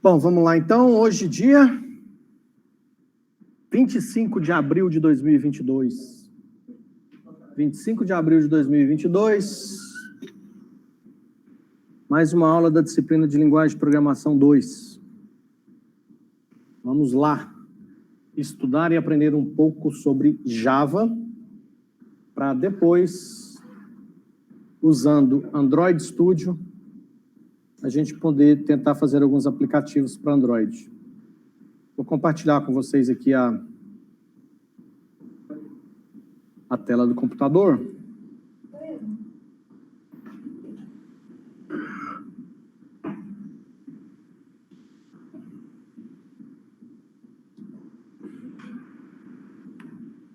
Bom, vamos lá então. Hoje, dia 25 de abril de 2022. 25 de abril de 2022. Mais uma aula da disciplina de Linguagem de Programação 2. Vamos lá. Estudar e aprender um pouco sobre Java, para depois, usando Android Studio, a gente poder tentar fazer alguns aplicativos para Android. Vou compartilhar com vocês aqui a tela do computador.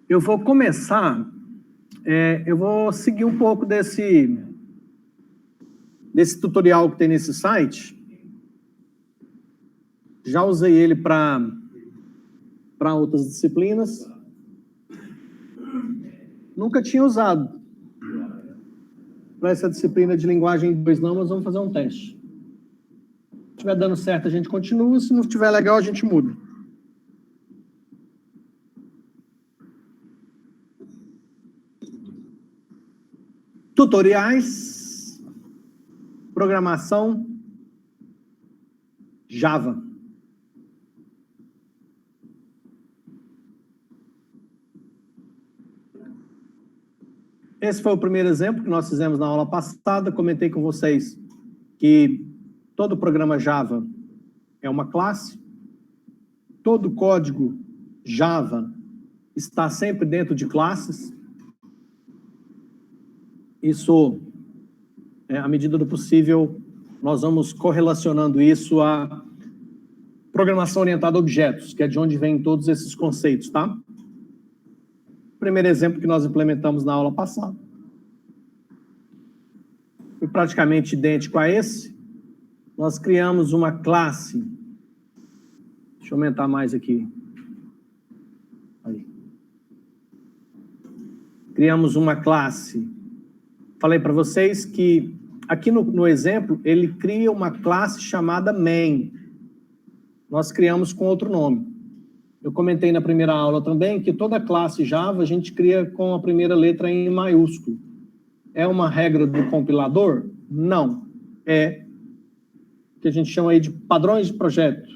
Eu vou começar, eu vou seguir um pouco desse tutorial que tem nesse site. Já usei ele para outras disciplinas. Nunca tinha usado. Para essa disciplina de linguagem 2 não, mas vamos fazer um teste. Se estiver dando certo, a gente continua. Se não estiver legal, a gente muda. Tutoriais, programação, Java. Esse foi o primeiro exemplo que nós fizemos na aula passada. Comentei com vocês que todo programa Java é uma classe. Todo código Java está sempre dentro de classes. Isso, à medida do possível, nós vamos correlacionando isso à programação orientada a objetos, que é de onde vêm todos esses conceitos, tá? Primeiro exemplo que nós implementamos na aula passada. Foi praticamente idêntico a esse. Nós criamos uma classe. Deixa eu aumentar mais aqui. Aí. Criamos uma classe. Falei para vocês que aqui no exemplo, ele cria uma classe chamada main. Nós criamos com outro nome. Eu comentei na primeira aula também que toda classe Java a gente cria com a primeira letra em maiúsculo. É uma regra do compilador? Não. É o que a gente chama aí de padrões de projeto.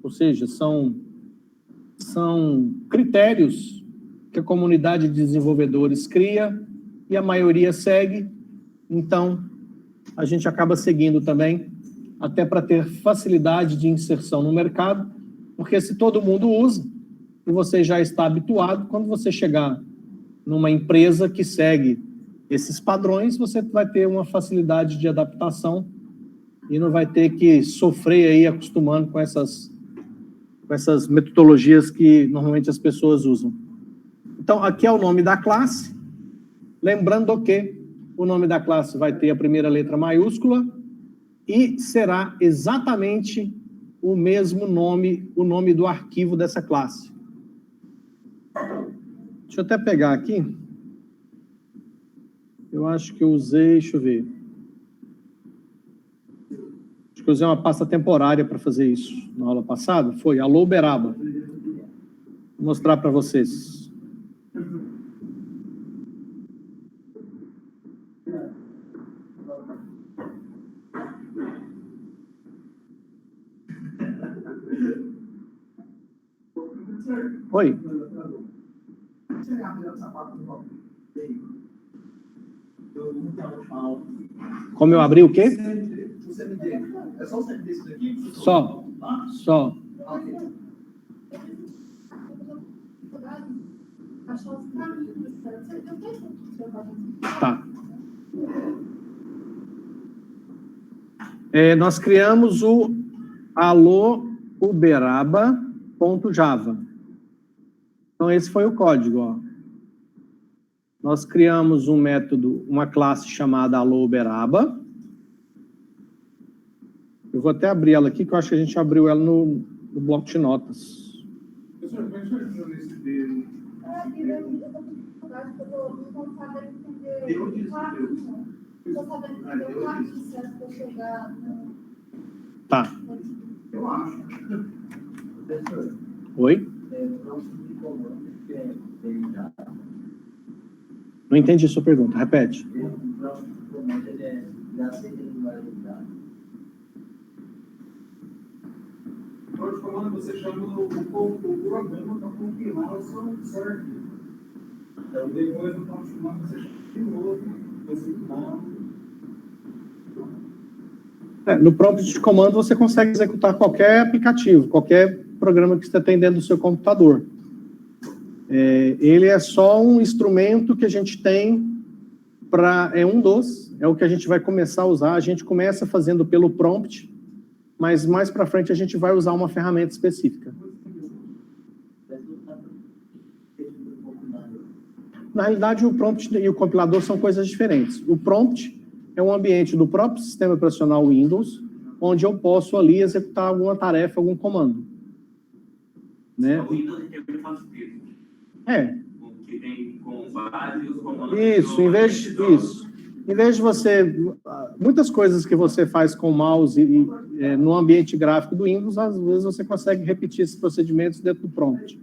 Ou seja, são critérios que a comunidade de desenvolvedores cria e a maioria segue. Então, a gente acaba seguindo também, até para ter facilidade de inserção no mercado, porque se todo mundo usa, e você já está habituado, quando você chegar numa empresa que segue esses padrões, você vai ter uma facilidade de adaptação e não vai ter que sofrer aí acostumando com essas metodologias que normalmente as pessoas usam. Então, aqui é o nome da classe, lembrando que o nome da classe vai ter a primeira letra maiúscula e será exatamente o mesmo nome, o nome do arquivo dessa classe. Deixa eu até pegar aqui. Eu acho que eu usei, deixa eu ver. Acho que eu usei uma pasta temporária para fazer isso na aula passada. Foi Alô Uberaba. Vou mostrar para vocês. Oi. Como eu abri o quê? Só. Tá. Nós criamos o Alô Uberaba.java. Então, esse foi o código, ó. nós criamos um método, uma classe chamada Alô Uberaba. Eu vou até abrir ela aqui, que eu acho que a gente abriu ela no bloco de notas. Professor, como é que o senhor entrou nesse dedo? Eu estou com dificuldade, porque eu não sabendo entender. Eu disse, Eu estou sabendo entender o quarto de certo para chegar no. Tá. Eu acho. Professor, Oi? próximo de comando Não entendi a sua pergunta, repete. o próximo de comando é da singularidade. O próximo de comando você chama o programa para compilar o seu arquivo. Então, depois do próximo comando você chama de novo, você No prompt de comando você consegue executar qualquer aplicativo, qualquer programa que você tem dentro do seu computador. Ele é só um instrumento que a gente tem para... É o que a gente vai começar a usar. A gente começa fazendo pelo prompt, mas mais para frente a gente vai usar uma ferramenta específica. Na realidade, o prompt e o compilador são coisas diferentes. O prompt é um ambiente do próprio sistema operacional Windows, onde eu posso ali executar alguma tarefa, algum comando. Né? O Windows interface texto. Que tem com base os comandos. Isso, em vez de você... Muitas coisas que você faz com o mouse no ambiente gráfico do Windows, às vezes você consegue repetir esses procedimentos dentro do prompt.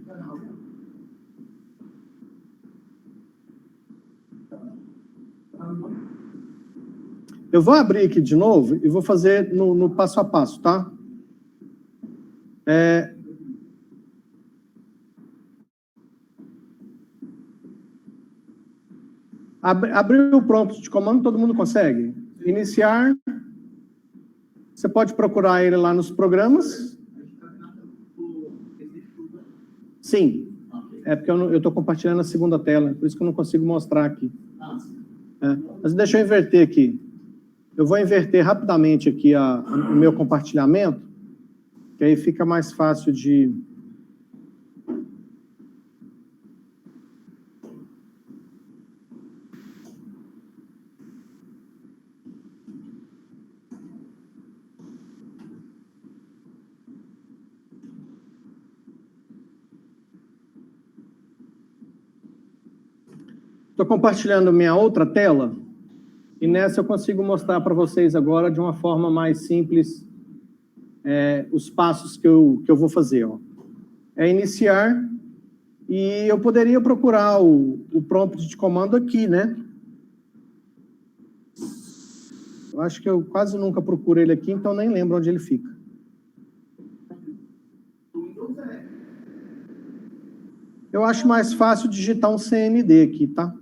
Eu vou abrir aqui de novo e vou fazer no passo a passo, tá? Abrir o prompt de comando, todo mundo consegue? Iniciar. Você pode procurar ele lá nos programas. Sim. É porque eu estou compartilhando a segunda tela, por isso que eu não consigo mostrar aqui. Mas deixa eu inverter aqui. Eu vou inverter rapidamente aqui o meu compartilhamento, que aí fica mais fácil de... Estou compartilhando minha outra tela, e nessa eu consigo mostrar para vocês agora, de uma forma mais simples, os passos que eu vou fazer. Ó. Iniciar, e eu poderia procurar o prompt de comando aqui, né? Eu acho que eu quase nunca procuro ele aqui, então nem lembro onde ele fica. Eu acho mais fácil digitar um CMD aqui, tá?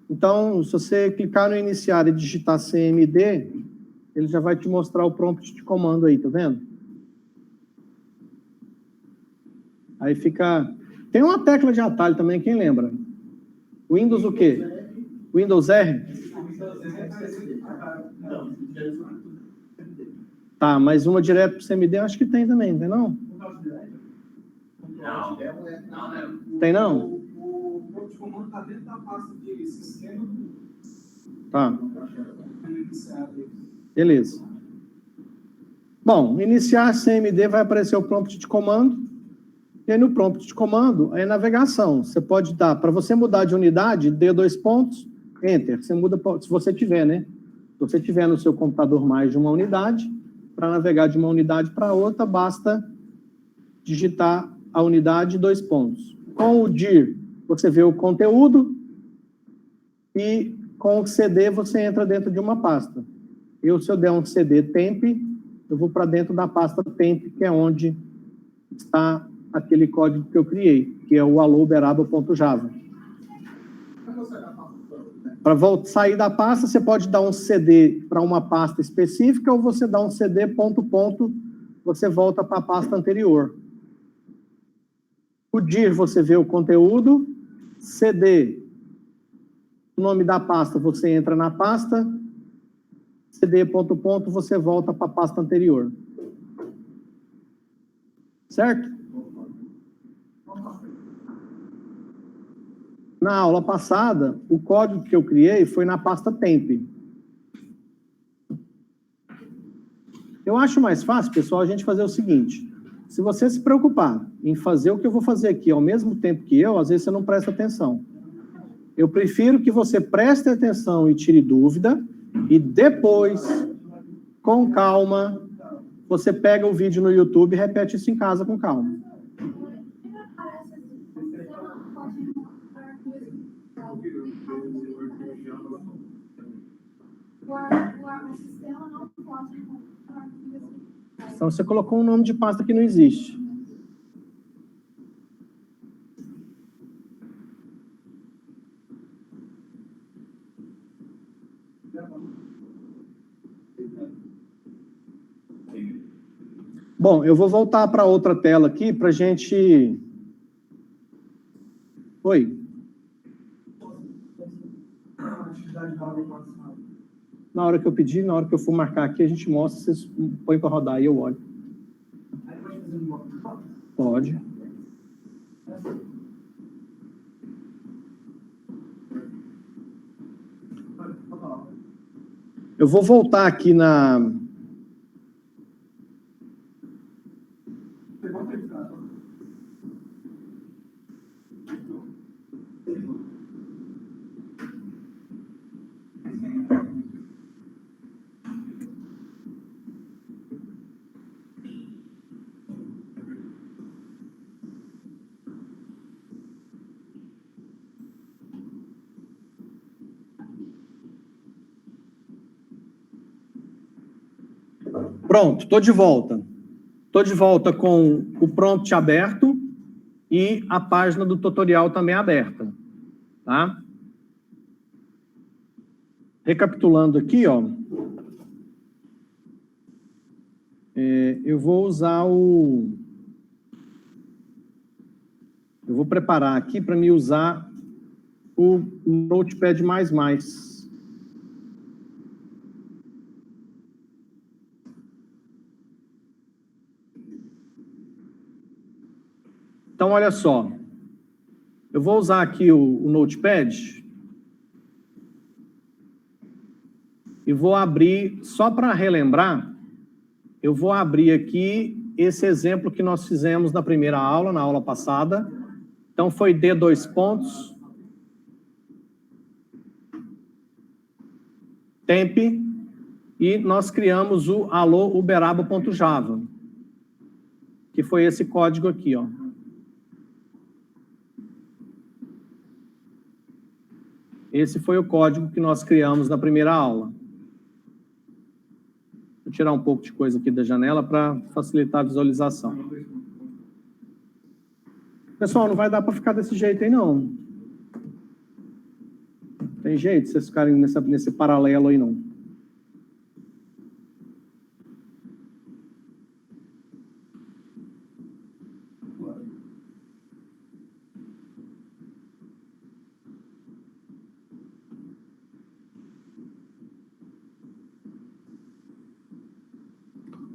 Então, se você clicar no iniciar e digitar CMD, ele já vai te mostrar o prompt de comando aí, tá vendo? Aí fica... Tem uma tecla de atalho também, quem lembra? Windows o quê? Windows R? Tá, mas uma direto para o CMD eu acho que tem também, não tem não? Não. Tem não? O prompt de comando está dentro da pasta de sistema. Tá. Beleza. Bom, iniciar CMD vai aparecer o prompt de comando. E aí no prompt de comando é navegação. Você pode dar, para você mudar de unidade, dê 2 pontos, Enter. Você muda, se você tiver, né? Se você tiver no seu computador mais de uma unidade, para navegar de uma unidade para outra, basta digitar a unidade 2 pontos. Com o dir, você vê o conteúdo e com o CD você entra dentro de uma pasta. Se eu der um CD temp, eu vou para dentro da pasta temp, que é onde está aquele código que eu criei, que é o allouberaba.java. Para sair da pasta, você pode dar um CD para uma pasta específica ou você dá um CD ponto, você volta para a pasta anterior. O dir, você vê o conteúdo. CD, o nome da pasta, você entra na pasta. CD ponto, você volta para a pasta anterior. Certo? Na aula passada, o código que eu criei foi na pasta temp. Eu acho mais fácil, pessoal, a gente fazer o seguinte. Se você se preocupar em fazer o que eu vou fazer aqui ao mesmo tempo que eu, às vezes você não presta atenção. Eu prefiro que você preste atenção e tire dúvida, e depois, com calma, você pega o vídeo no YouTube e repete isso em casa com calma. O sistema não pode encontrar arquivos. Então, você colocou um nome de pasta que não existe. Bom, eu vou voltar para outra tela aqui para a gente... Oi. Na hora que eu pedir, na hora que eu for marcar aqui, a gente mostra, vocês põem para rodar e eu olho. Pode. Eu vou voltar aqui na... Pronto, estou de volta. Estou de volta com o prompt aberto e a página do tutorial também aberta. Tá? Recapitulando aqui, ó. Eu vou usar o... Eu vou preparar aqui para me usar o Notepad++. Então, olha só. Eu vou usar aqui o Notepad e vou abrir, só para relembrar, eu vou abrir aqui esse exemplo que nós fizemos na primeira aula, na aula passada. Então, foi D2 pontos, temp, e nós criamos o allouberaba.java, que foi esse código aqui, ó. Esse foi o código que nós criamos na primeira aula. Vou tirar um pouco de coisa aqui da janela para facilitar a visualização. Pessoal, não vai dar para ficar desse jeito aí, não. Tem jeito de vocês ficarem nesse paralelo aí, não.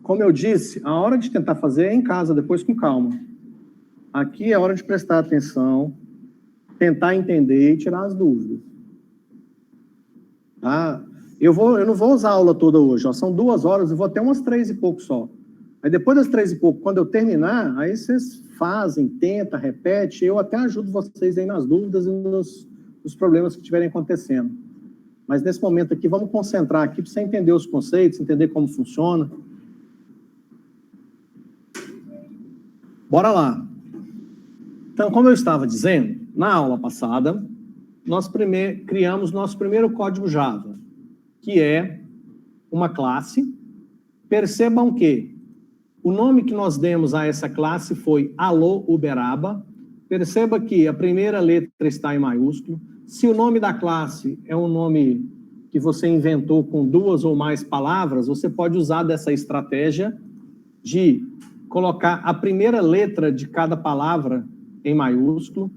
Como eu disse, a hora de tentar fazer é em casa, depois com calma. Aqui é hora de prestar atenção, tentar entender e tirar as dúvidas. Tá? Eu não vou usar a aula toda hoje, ó, são 2 horas, eu vou até umas 3 e pouco só. Aí depois das 3 e pouco, quando eu terminar, aí vocês fazem, tenta, repete, eu até ajudo vocês aí nas dúvidas e nos problemas que estiverem acontecendo. Mas nesse momento aqui, vamos concentrar aqui para você entender os conceitos, entender como funciona. Bora lá. Então, como eu estava dizendo, na aula passada, nós criamos nosso primeiro código Java, que é uma classe. Percebam que o nome que nós demos a essa classe foi allouberaba. Perceba que a primeira letra está em maiúsculo. Se o nome da classe é um nome que você inventou com 2 ou mais palavras, você pode usar dessa estratégia de colocar a primeira letra de cada palavra em maiúsculo.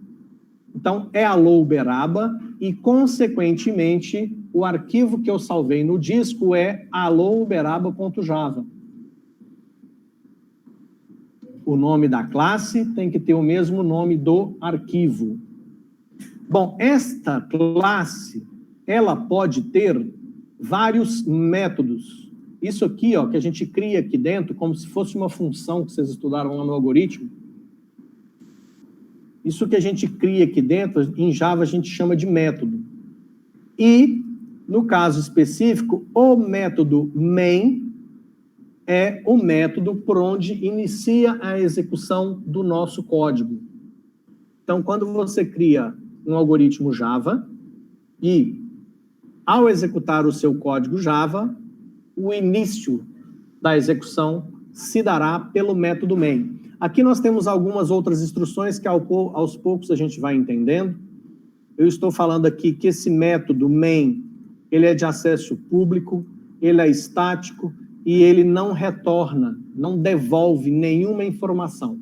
Então, é allouberaba e, consequentemente, o arquivo que eu salvei no disco é allouberaba.java. O nome da classe tem que ter o mesmo nome do arquivo. Bom, esta classe, ela pode ter vários métodos. Isso aqui, ó, que a gente cria aqui dentro, como se fosse uma função que vocês estudaram lá no algoritmo. Isso que a gente cria aqui dentro, em Java a gente chama de método. E, no caso específico, o método main é o método por onde inicia a execução do nosso código. Então, quando você cria um algoritmo Java e, ao executar o seu código Java, o início da execução se dará pelo método main. Aqui nós temos algumas outras instruções que aos poucos a gente vai entendendo. Eu estou falando aqui que esse método main, ele é de acesso público, ele é estático e ele não retorna, não devolve nenhuma informação.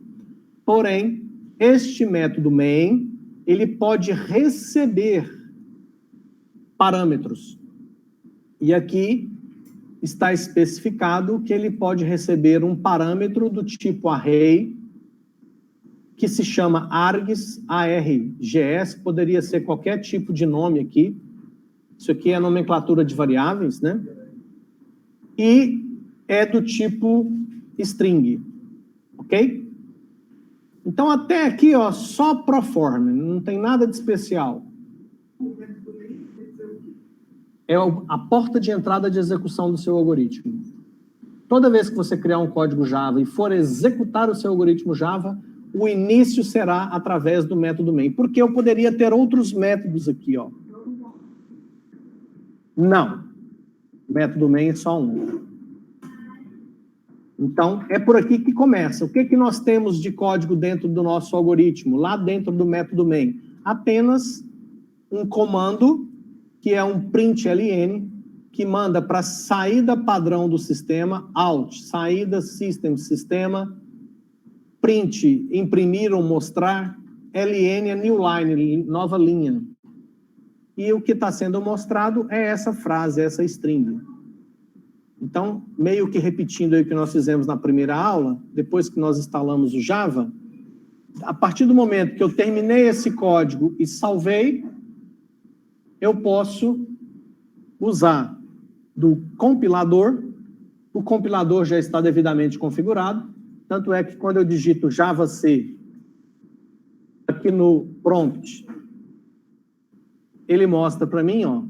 Porém, este método main, ele pode receber parâmetros. E aqui está especificado que ele pode receber um parâmetro do tipo array, que se chama args, ARGS, poderia ser qualquer tipo de nome aqui. Isso aqui é a nomenclatura de variáveis, né? E é do tipo string, ok? Então, até aqui, ó, só proforma, não tem nada de especial. É a porta de entrada de execução do seu algoritmo. Toda vez que você criar um código Java e for executar o seu algoritmo Java, o início será através do método main. Porque eu poderia ter outros métodos aqui, ó. Não. O método main é só um. Então, é por aqui que começa. O que que nós temos de código dentro do nosso algoritmo? Lá dentro do método main? Apenas um comando, que é um println, que manda para a saída padrão do sistema, out, saída system, sistema, print, imprimir ou mostrar, ln é new line, nova linha. E o que está sendo mostrado é essa frase, essa string. Então, meio que repetindo aí o que nós fizemos na primeira aula, depois que nós instalamos o Java, a partir do momento que eu terminei esse código e salvei, eu posso usar do compilador. O compilador já está devidamente configurado, tanto é que quando eu digito Java C aqui no prompt, ele mostra para mim, ó,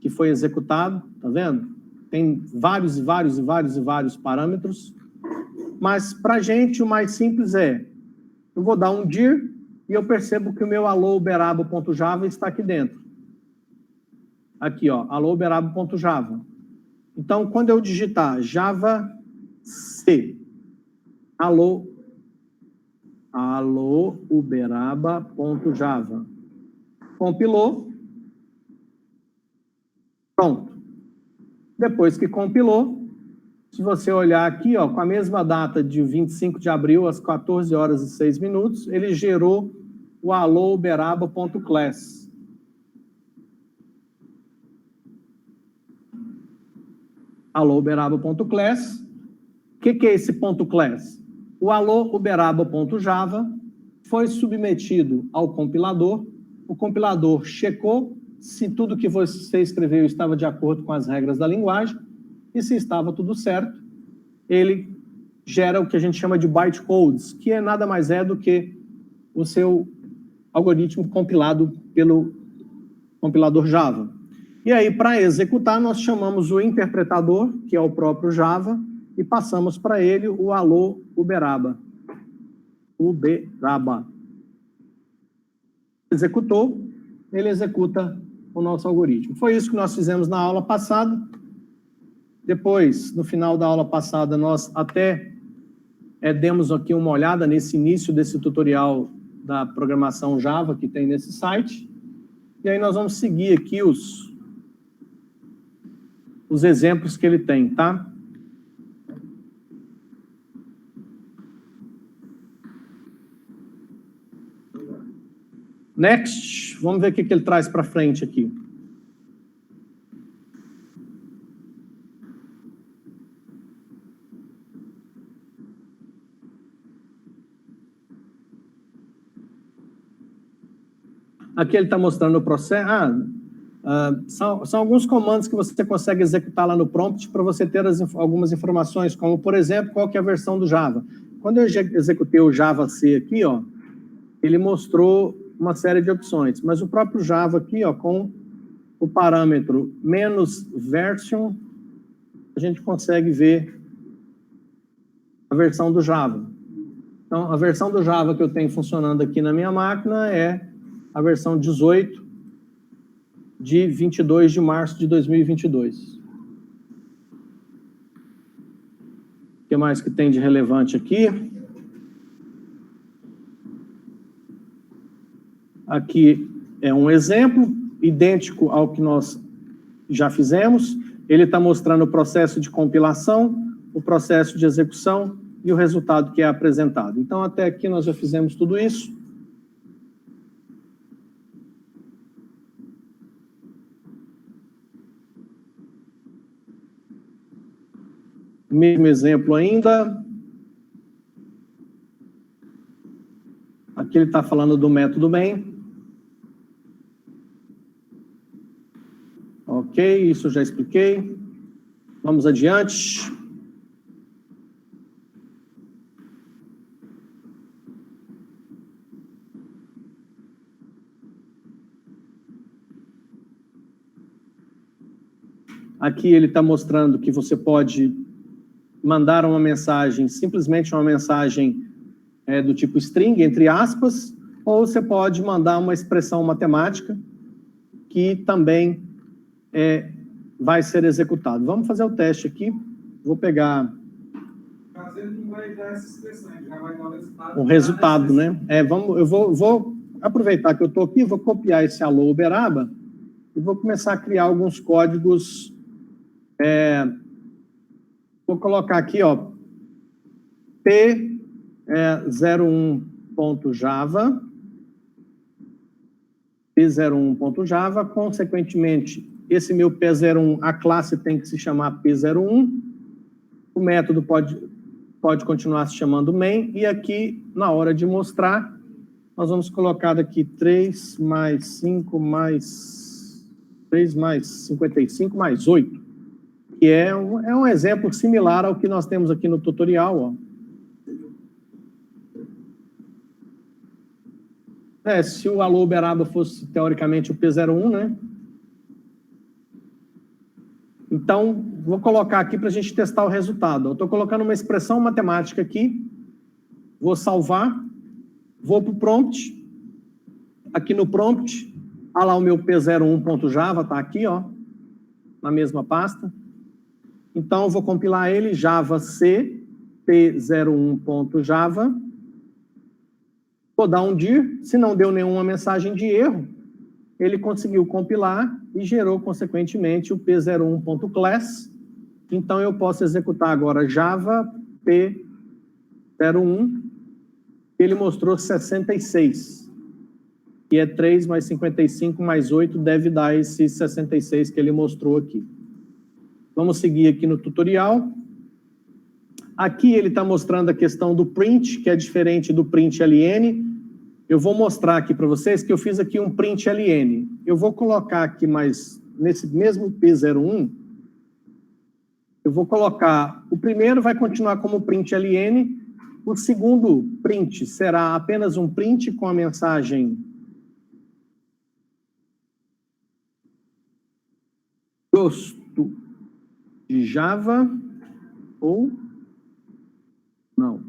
que foi executado, tá vendo? Tem vários parâmetros, mas para a gente o mais simples é, eu vou dar um dir e eu percebo que o meu allouberaba.java está aqui dentro. Aqui, ó, allouberaba.java. Então, quando eu digitar Java C, allouberaba.java, compilou, pronto. Depois que compilou, se você olhar aqui, ó, com a mesma data de 25 de abril, às 14 horas e 6 minutos, ele gerou o allouberaba.class. allouberaba.class. O que é esse ponto .class? O allouberaba.java foi submetido ao compilador, o compilador checou se tudo que você escreveu estava de acordo com as regras da linguagem, e se estava tudo certo, ele gera o que a gente chama de bytecodes, que é nada mais é do que o seu algoritmo compilado pelo compilador Java. E aí, para executar, nós chamamos o interpretador, que é o próprio Java, e passamos para ele o allouberaba. Executou, ele executa o nosso algoritmo. Foi isso que nós fizemos na aula passada. Depois, no final da aula passada, nós até demos aqui uma olhada nesse início desse tutorial da programação Java que tem nesse site. E aí nós vamos seguir aqui os exemplos que ele tem, tá? Next, vamos ver o que ele traz para frente aqui. Aqui ele está mostrando o processo. São alguns comandos que você consegue executar lá no prompt para você ter algumas informações, como, por exemplo, qual que é a versão do Java. Quando eu executei o Java C aqui, ó, ele mostrou uma série de opções, mas o próprio Java aqui, ó, com o parâmetro -version, a gente consegue ver a versão do Java. Então, a versão do Java que eu tenho funcionando aqui na minha máquina é a versão 18 de 22 de março de 2022. O que mais que tem de relevante aqui? Aqui é um exemplo idêntico ao que nós já fizemos. Ele está mostrando o processo de compilação, o processo de execução e o resultado que é apresentado. Então, até aqui nós já fizemos tudo isso. Mesmo exemplo ainda. Aqui ele está falando do método main. Ok, isso eu já expliquei. Vamos adiante. Aqui ele está mostrando que você pode mandar uma mensagem, simplesmente uma mensagem do tipo string, entre aspas, ou você pode mandar uma expressão matemática que também vai ser executado. Vamos fazer o teste aqui. Vou pegar Ele não vai dar essa expressão, ele já vai dar o resultado. o resultado, né? Eu vou aproveitar que eu estou aqui, vou copiar esse alô Uberaba e vou começar a criar alguns códigos. Vou colocar aqui, ó, P01.java, P01.java, consequentemente, esse meu P01, a classe tem que se chamar P01, o método pode continuar se chamando main, e aqui, na hora de mostrar, nós vamos colocar daqui 3 mais 5 mais 3 mais 55 mais 8, que é um exemplo similar ao que nós temos aqui no tutorial, ó. Se o alô Uberaba fosse, teoricamente, o P01, né? Então, vou colocar aqui para a gente testar o resultado. Eu estou colocando uma expressão matemática aqui, vou salvar, vou para o prompt. Aqui no prompt, olha lá o meu P01.java, está aqui, ó, na mesma pasta. Então, eu vou compilar ele, Java C, P01.java. Vou dar um dir, se não deu nenhuma mensagem de erro, ele conseguiu compilar e gerou, consequentemente, o P01.class. Então, eu posso executar agora Java P01, ele mostrou 66. E é 3 mais 55 mais 8, deve dar esse 66 que ele mostrou aqui. Vamos seguir aqui no tutorial. Aqui ele está mostrando a questão do print, que é diferente do print ln. Eu vou mostrar aqui para vocês que eu fiz aqui um print ln. Eu vou colocar aqui mais, nesse mesmo P01, eu vou colocar, o primeiro vai continuar como print ln, o segundo print será apenas um print com a mensagem gosto de Java ou não.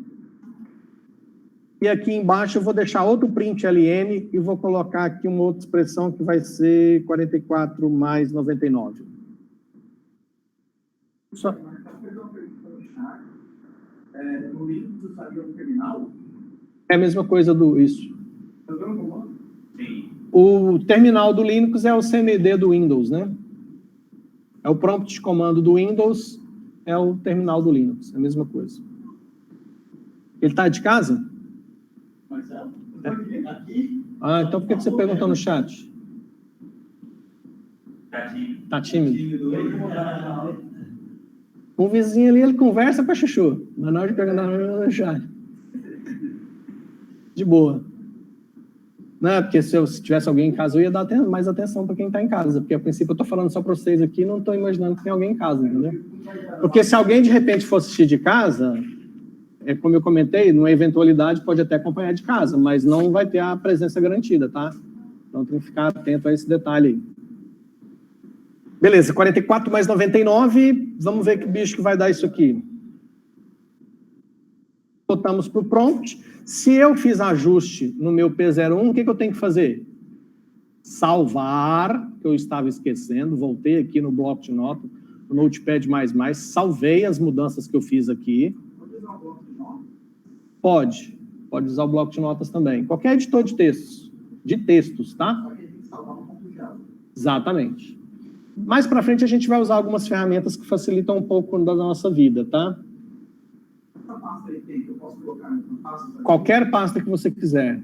E aqui embaixo eu vou deixar outro print ln e vou colocar aqui uma outra expressão que vai ser 44 mais 99. Só... No Linux, sabia o terminal? É a mesma coisa do isso. Tá vendo como? Sim. O terminal do Linux é o CMD do Windows, né? É o prompt de comando do Windows, é o terminal do Linux, é a mesma coisa. Ele está de casa? Marcelo, aqui. Ah, então por que você perguntou no chat? Tá tímido? Com o vizinho ali, ele conversa para chuchu, mas na hora de perguntar no chat. De boa. Não, porque se tivesse alguém em casa, eu ia dar mais atenção para quem está em casa, porque a princípio eu estou falando só para vocês aqui, não estou imaginando que tem alguém em casa, entendeu? Porque se alguém de repente for assistir de casa, como eu comentei, numa eventualidade pode até acompanhar de casa, mas não vai ter a presença garantida, tá? Então tem que ficar atento a esse detalhe aí. Beleza, 44 mais 99, vamos ver que bicho que vai dar isso aqui. Botamos para o prompt. Se eu fiz ajuste no meu P01, o que eu tenho que fazer? Salvar, que eu estava esquecendo, voltei aqui no bloco de notas, no Notepad++, salvei as mudanças que eu fiz aqui. Pode usar o bloco de notas? Pode usar o bloco de notas também. Qualquer editor de textos, tá? Só que a gente salvar no ponto Java. Exatamente. Mais para frente a gente vai usar algumas ferramentas que facilitam um pouco da nossa vida, tá? Essa pasta aí tem, que eu posso colocar na pasta? Qualquer pasta que você quiser.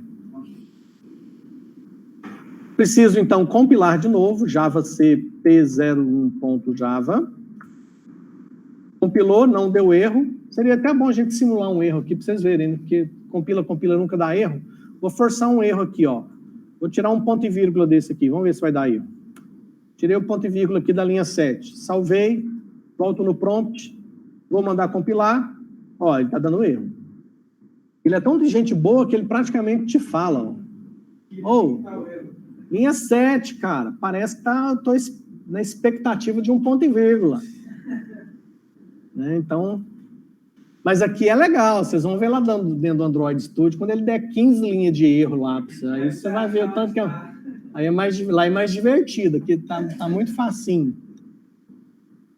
Preciso, então, compilar de novo, JavaC P01.java. Compilou, não deu erro. Seria até bom a gente simular um erro aqui para vocês verem, né? Porque compila, nunca dá erro. Vou forçar um erro aqui, ó. Vou tirar um ponto e vírgula desse aqui, vamos ver se vai dar erro. Tirei o ponto e vírgula aqui da linha 7. Salvei, volto no prompt, vou mandar compilar. Ó, ele está dando erro. Ele é tão de gente boa que ele praticamente te fala, ó. Linha 7, cara, parece que tô na expectativa de um ponto e vírgula. Né? Então, mas aqui é legal, vocês vão ver lá dentro do Android Studio, quando ele der 15 linhas de erro lá, aí você vai ver o tanto que aí lá é mais divertido, aqui tá muito facinho.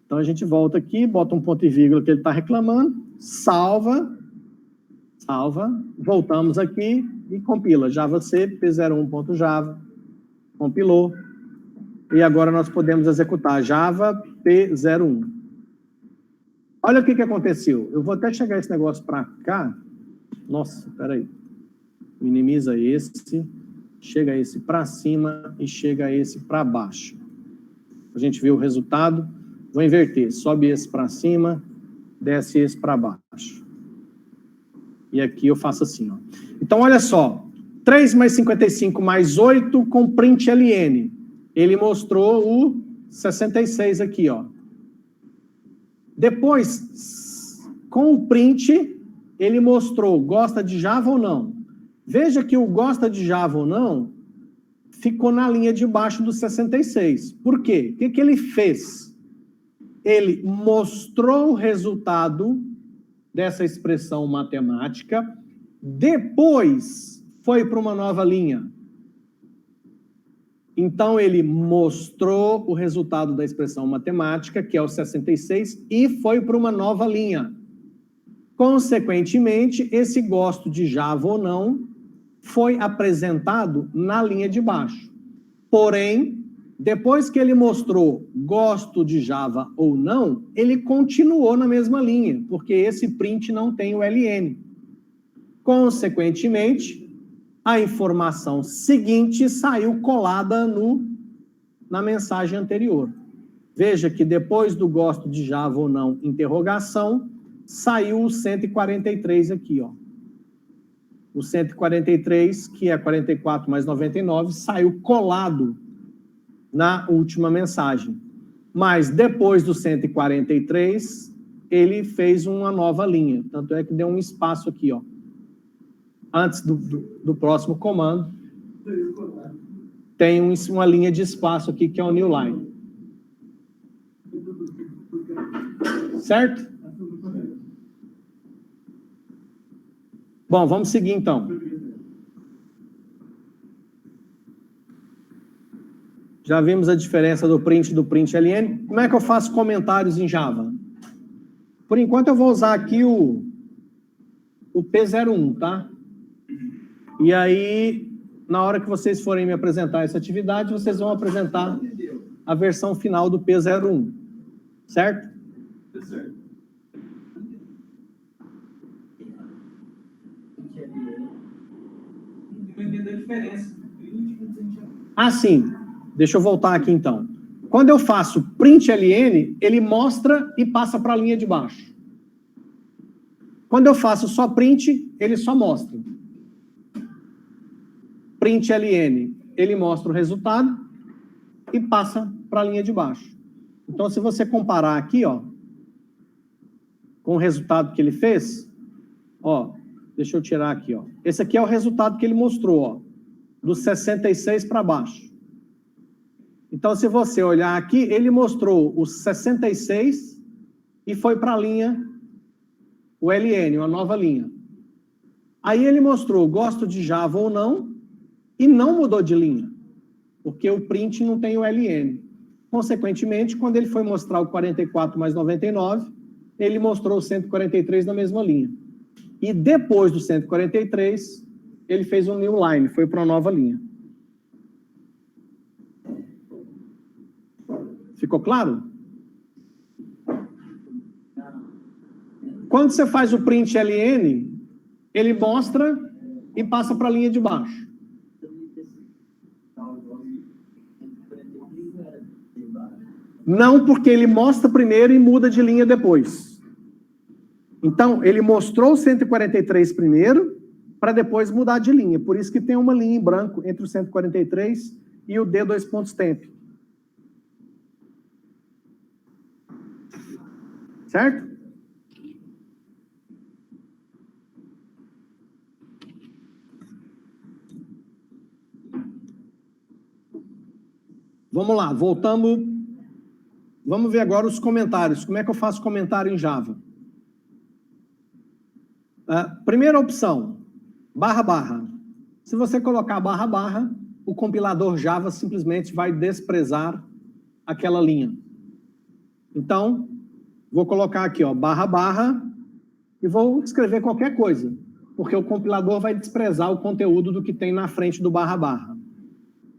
Então a gente volta aqui, bota um ponto e vírgula que ele está reclamando, salva, voltamos aqui e compila, JavaC P01.java, compilou, e agora nós podemos executar Java P01. Olha o que aconteceu, eu vou até chegar esse negócio para cá, nossa, peraí, minimiza esse, chega esse para cima e chega esse para baixo. A gente vê o resultado, vou inverter, sobe esse para cima, desce esse para baixo. E aqui eu faço assim, ó. Então, olha só, 3 mais 55 mais 8 com print ln. Ele mostrou o 66 aqui, ó. Depois, com o print, ele mostrou gosta de Java ou não. Veja que o gosta de Java ou não ficou na linha de baixo do 66. Por quê? O que ele fez? Ele mostrou o resultado dessa expressão matemática, depois foi para uma nova linha. Então, ele mostrou o resultado da expressão matemática, que é o 66, e foi para uma nova linha. Consequentemente, esse gosto de Java ou não foi apresentado na linha de baixo. Porém, depois que ele mostrou gosto de Java ou não, ele continuou na mesma linha, porque esse print não tem o ln. Consequentemente, a informação seguinte saiu colada na mensagem anterior. Veja que depois do gosto de Java ou não, interrogação, saiu o 143 aqui, ó. O 143, que é 44 mais 99, saiu colado na última mensagem. Mas depois do 143, ele fez uma nova linha. Tanto é que deu um espaço aqui, ó. Antes do próximo comando, tem uma linha de espaço aqui, que é o new line. Certo? Bom, vamos seguir então. Já vimos a diferença do print ln. Como é que eu faço comentários em Java? Por enquanto eu vou usar aqui o P01, tá? E aí, na hora que vocês forem me apresentar essa atividade, vocês vão apresentar a versão final do P01. Certo? Certo. Não entendo a diferença. Ah, sim. Deixa eu voltar aqui, então. Quando eu faço print ln, ele mostra e passa para a linha de baixo. Quando eu faço só print, ele só mostra. print LN, ele mostra o resultado e passa para a linha de baixo. Então, se você comparar aqui, ó, com o resultado que ele fez, ó, deixa eu tirar aqui, ó. Esse aqui é o resultado que ele mostrou, ó, dos 66 para baixo. Então, se você olhar aqui, ele mostrou os 66 e foi para a linha, o LN, uma nova linha. Aí ele mostrou, gosto de Java ou não, e não mudou de linha, porque o print não tem o LN. Consequentemente, quando ele foi mostrar o 44 mais 99, ele mostrou o 143 na mesma linha. E depois do 143, ele fez um new line, foi para uma nova linha. Ficou claro? Quando você faz o print LN, ele mostra e passa para a linha de baixo. Não, porque ele mostra primeiro e muda de linha depois. Então, ele mostrou o 143 primeiro, para depois mudar de linha. Por isso que tem uma linha em branco entre o 143 e o D2.temp. Certo? Vamos lá, voltamos. Vamos ver agora os comentários. Como é que eu faço comentário em Java? Primeira opção, //. Se você colocar //, o compilador Java simplesmente vai desprezar aquela linha. Então, vou colocar aqui, ó, // e vou escrever qualquer coisa, porque o compilador vai desprezar o conteúdo do que tem na frente do //.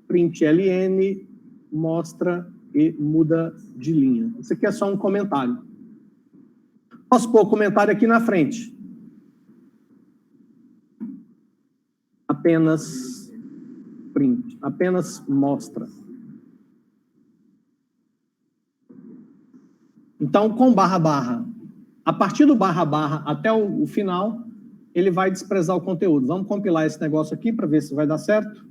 Print LN mostra e muda de linha. Isso aqui é só um comentário. Posso pôr o comentário aqui na frente. Apenas print, apenas mostra. Então, com //, a partir do // até o final, ele vai desprezar o conteúdo. Vamos compilar esse negócio aqui para ver se vai dar certo.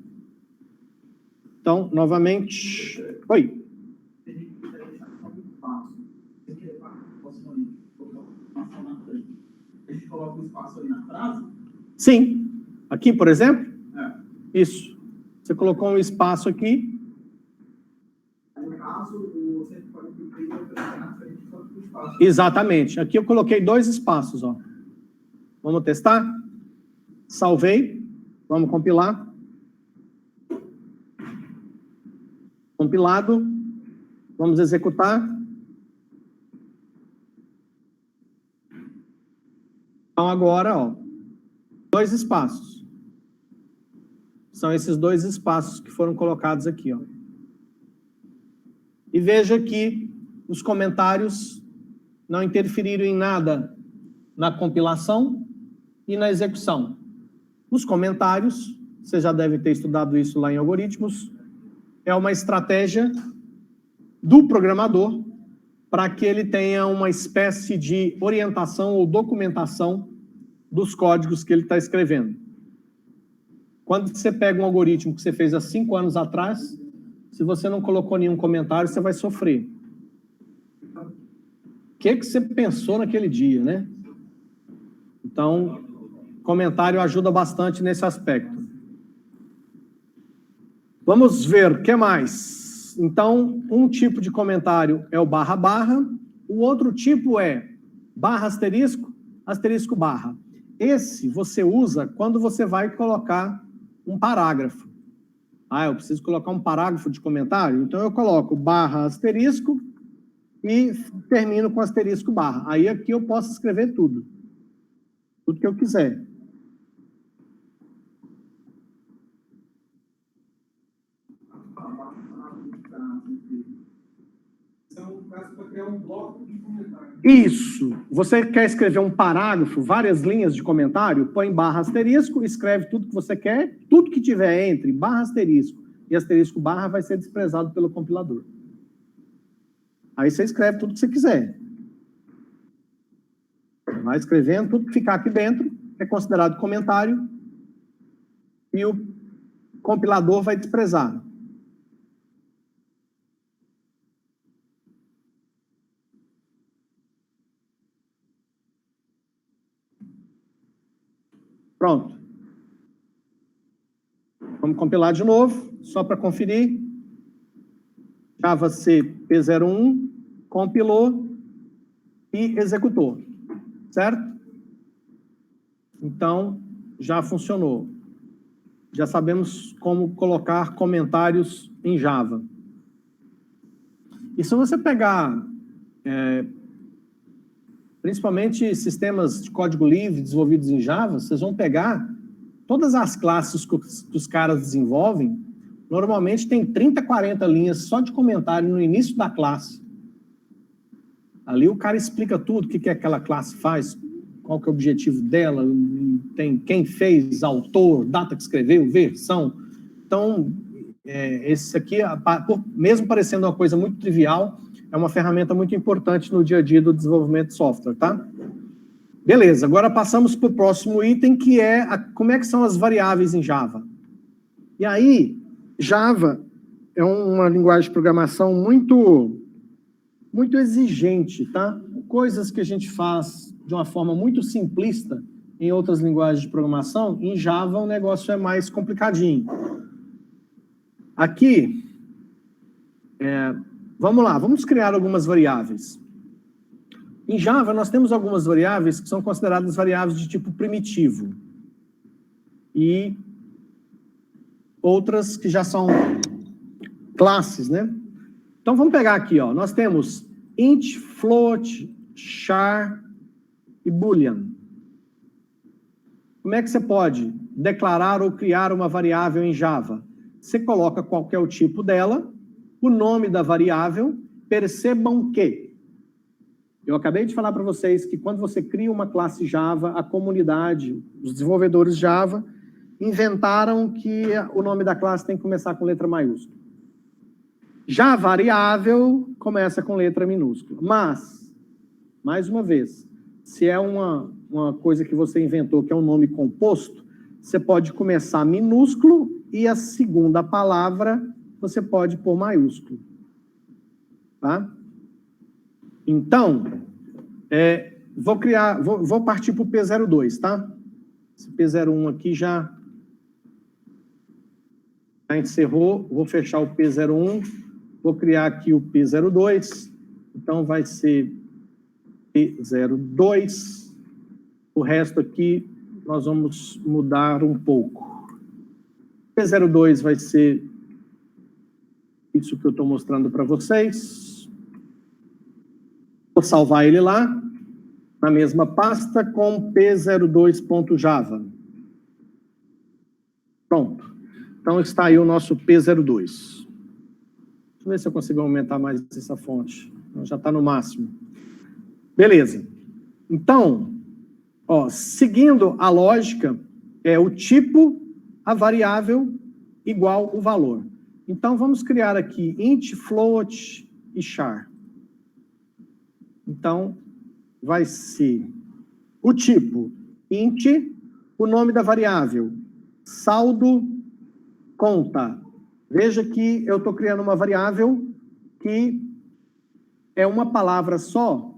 Então, novamente... Oi. A gente coloca o espaço ali na frase? Sim. Aqui, por exemplo? É. Isso. Você colocou um espaço aqui. No caso, o 143 vai ficar na frente só do espaço. Exatamente. Aqui eu coloquei 2 espaços, ó. Vamos testar? Salvei. Vamos compilar. Compilado. Vamos executar. Então, agora, ó, 2 espaços. São esses 2 espaços que foram colocados aqui, ó. E veja que os comentários não interferiram em nada na compilação e na execução. Os comentários, você já deve ter estudado isso lá em algoritmos, é uma estratégia do programador para que ele tenha uma espécie de orientação ou documentação dos códigos que ele está escrevendo. Quando você pega um algoritmo que você fez há 5 anos atrás, se você não colocou nenhum comentário, você vai sofrer. O que você pensou naquele dia, né? Então, comentário ajuda bastante nesse aspecto. Vamos ver, o que mais? Então, um tipo de comentário é o //, o outro tipo é /*, ***. Esse você usa quando você vai colocar um parágrafo. Eu preciso colocar um parágrafo de comentário? Então, eu coloco /* e termino com ***. Aí, aqui eu posso escrever tudo. Tudo que eu quiser. Então, caso para criar um bloco de comentário. Isso. Você quer escrever um parágrafo, várias linhas de comentário, põe ***, escreve tudo que você quer, tudo que tiver entre *** e ** vai ser desprezado pelo compilador. Aí você escreve tudo que você quiser. Vai escrevendo, tudo que ficar aqui dentro é considerado comentário e o compilador vai desprezar. Pronto. Vamos compilar de novo, só para conferir. Java C P01, compilou e executou, certo? Então, já funcionou. Já sabemos como colocar comentários em Java. E se você pegar, principalmente sistemas de código livre desenvolvidos em Java, vocês vão pegar todas as classes que os caras desenvolvem, normalmente tem 30, 40 linhas só de comentário no início da classe. Ali o cara explica tudo, o que aquela classe faz, qual que é o objetivo dela, tem quem fez, autor, data que escreveu, versão. Então, esse aqui, mesmo parecendo uma coisa muito trivial, é uma ferramenta muito importante no dia a dia do desenvolvimento de software, tá? Beleza, agora passamos para o próximo item, que é como é que são as variáveis em Java. E aí, Java é uma linguagem de programação muito exigente, tá? Coisas que a gente faz de uma forma muito simplista em outras linguagens de programação, em Java o negócio é mais complicadinho. Aqui, vamos lá, vamos criar algumas variáveis. Em Java, nós temos algumas variáveis que são consideradas variáveis de tipo primitivo. E outras que já são classes, né? Então, vamos pegar aqui, ó. Nós temos int, float, char e boolean. Como é que você pode declarar ou criar uma variável em Java? Você coloca qual que é o tipo dela, o nome da variável. Percebam que eu acabei de falar para vocês que quando você cria uma classe Java, a comunidade, os desenvolvedores Java, inventaram que o nome da classe tem que começar com letra maiúscula. Já a variável começa com letra minúscula. Mas, mais uma vez, se é uma coisa que você inventou, que é um nome composto, você pode começar minúsculo e a segunda palavra você pode pôr maiúsculo. Tá? Então, vou partir para o P02, tá? Esse P01 aqui já encerrou. Vou fechar o P01. Vou criar aqui o P02. Então, vai ser P02. O resto aqui, nós vamos mudar um pouco. P02 vai ser isso que eu estou mostrando para vocês. Vou salvar ele lá, na mesma pasta, com p02.java. Pronto. Então, está aí o nosso P02. Deixa eu ver se eu consigo aumentar mais essa fonte. Já está no máximo. Beleza. Então, ó, seguindo a lógica, o tipo, a variável, igual o valor. Então, vamos criar aqui int, float e char. Então, vai ser o tipo int, o nome da variável, saldo, conta. Veja que eu estou criando uma variável que é uma palavra só,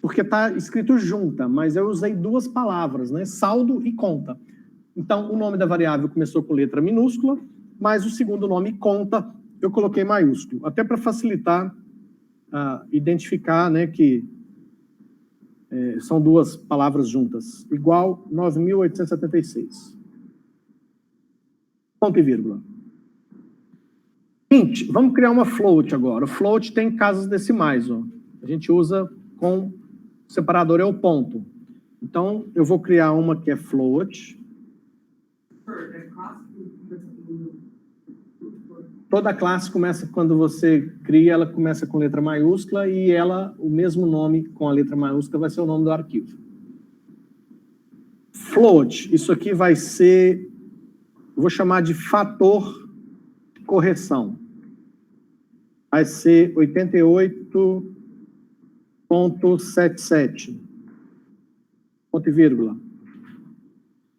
porque está escrito junta, mas eu usei duas palavras, né? Saldo e conta. Então, o nome da variável começou com letra minúscula, mas o segundo nome, conta, eu coloquei maiúsculo, até para facilitar identificar, né, que são duas palavras juntas. Igual 9.876. Ponto e vírgula. Int, vamos criar uma float agora. O float tem casas decimais, ó. A gente usa com o separador é o ponto. Então, eu vou criar uma que é float. Toda classe começa, quando você cria, ela começa com letra maiúscula e o mesmo nome com a letra maiúscula vai ser o nome do arquivo. Float, isso aqui vai ser, eu vou chamar de fator de correção. Vai ser 88.77. Ponto e vírgula.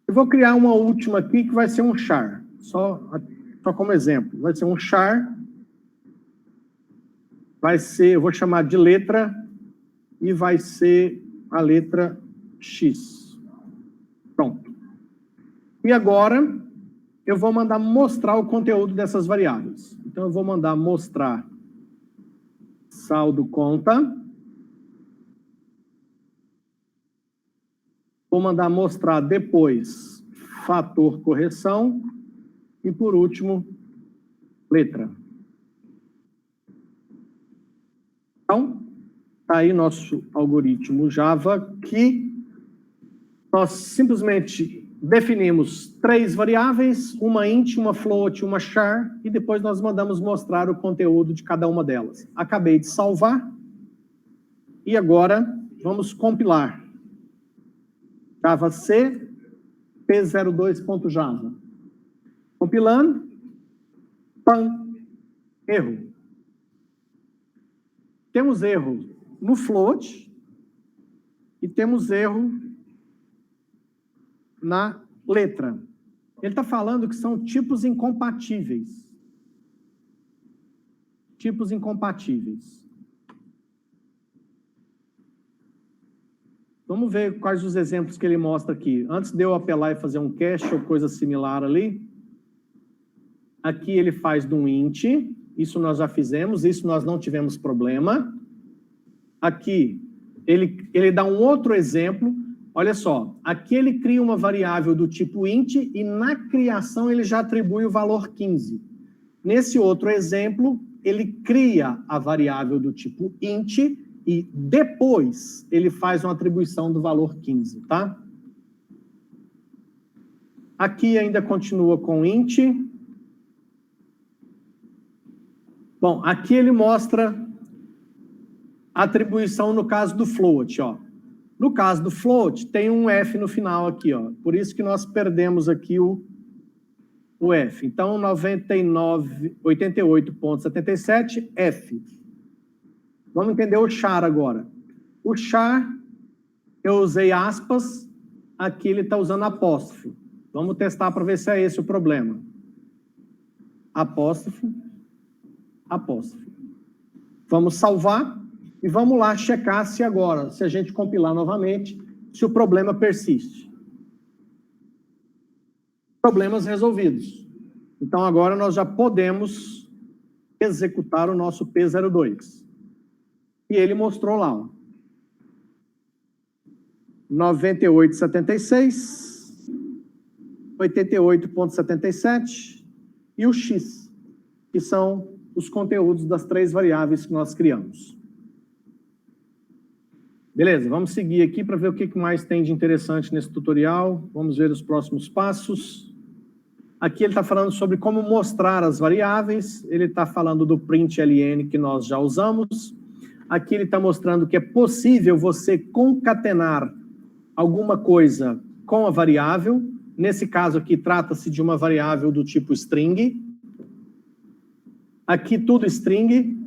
Eu vou criar uma última aqui que vai ser um char. Só só como exemplo, vai ser um char, vai ser, eu vou chamar de letra, e vai ser a letra X. Pronto. E agora, eu vou mandar mostrar o conteúdo dessas variáveis. Então, eu vou mandar mostrar saldo conta. Vou mandar mostrar depois fator correção. E, por último, letra. Então, está aí nosso algoritmo Java, que nós simplesmente definimos 3 variáveis, uma int, uma float, uma char, e depois nós mandamos mostrar o conteúdo de cada uma delas. Acabei de salvar, e agora vamos compilar. Java C, p02.java. Compilando, pam, erro. Temos erro no float e temos erro na letra. Ele está falando que são tipos incompatíveis. Tipos incompatíveis. Vamos ver quais os exemplos que ele mostra aqui. Antes de eu apelar e fazer um cache ou coisa similar ali, aqui ele faz de um int, isso nós já fizemos, isso nós não tivemos problema. Aqui, ele dá um outro exemplo. Olha só, aqui ele cria uma variável do tipo int e na criação ele já atribui o valor 15. Nesse outro exemplo, ele cria a variável do tipo int e depois ele faz uma atribuição do valor 15, tá? Aqui ainda continua com int. Bom, aqui ele mostra a atribuição no caso do float, ó. No caso do float, tem um F no final aqui, ó. Por isso que nós perdemos aqui o F. Então, 88.77, F. Vamos entender o char agora. O char, eu usei aspas, aqui ele está usando apóstrofe. Vamos testar para ver se é esse o problema. Apóstrofe, apóstrofe. Vamos salvar e vamos lá checar se agora, se a gente compilar novamente, se o problema persiste. Problemas resolvidos. Então agora nós já podemos executar o nosso P02. E ele mostrou lá, ó. 98,76, 88,77 e o X, que são os conteúdos das 3 variáveis que nós criamos. Beleza, vamos seguir aqui para ver o que mais tem de interessante nesse tutorial. Vamos ver os próximos passos. Aqui ele está falando sobre como mostrar as variáveis. Ele está falando do println que nós já usamos. Aqui ele está mostrando que é possível você concatenar alguma coisa com a variável. Nesse caso aqui, trata-se de uma variável do tipo string. Aqui tudo string.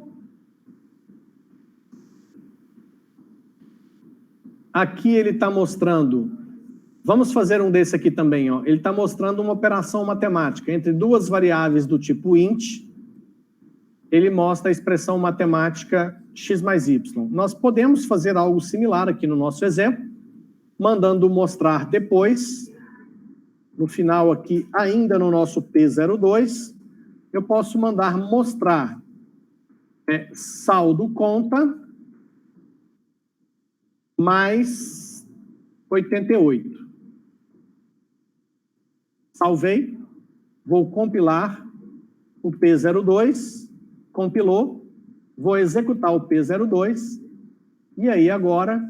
Aqui ele está mostrando... Vamos fazer um desse aqui também, ó. Ele está mostrando uma operação matemática entre 2 variáveis do tipo int. Ele mostra a expressão matemática x mais y. Nós podemos fazer algo similar aqui no nosso exemplo, mandando mostrar depois, no final aqui, ainda no nosso P02, eu posso mandar mostrar saldo conta mais 88. Salvei, vou compilar o P02, compilou, vou executar o P02, e aí agora,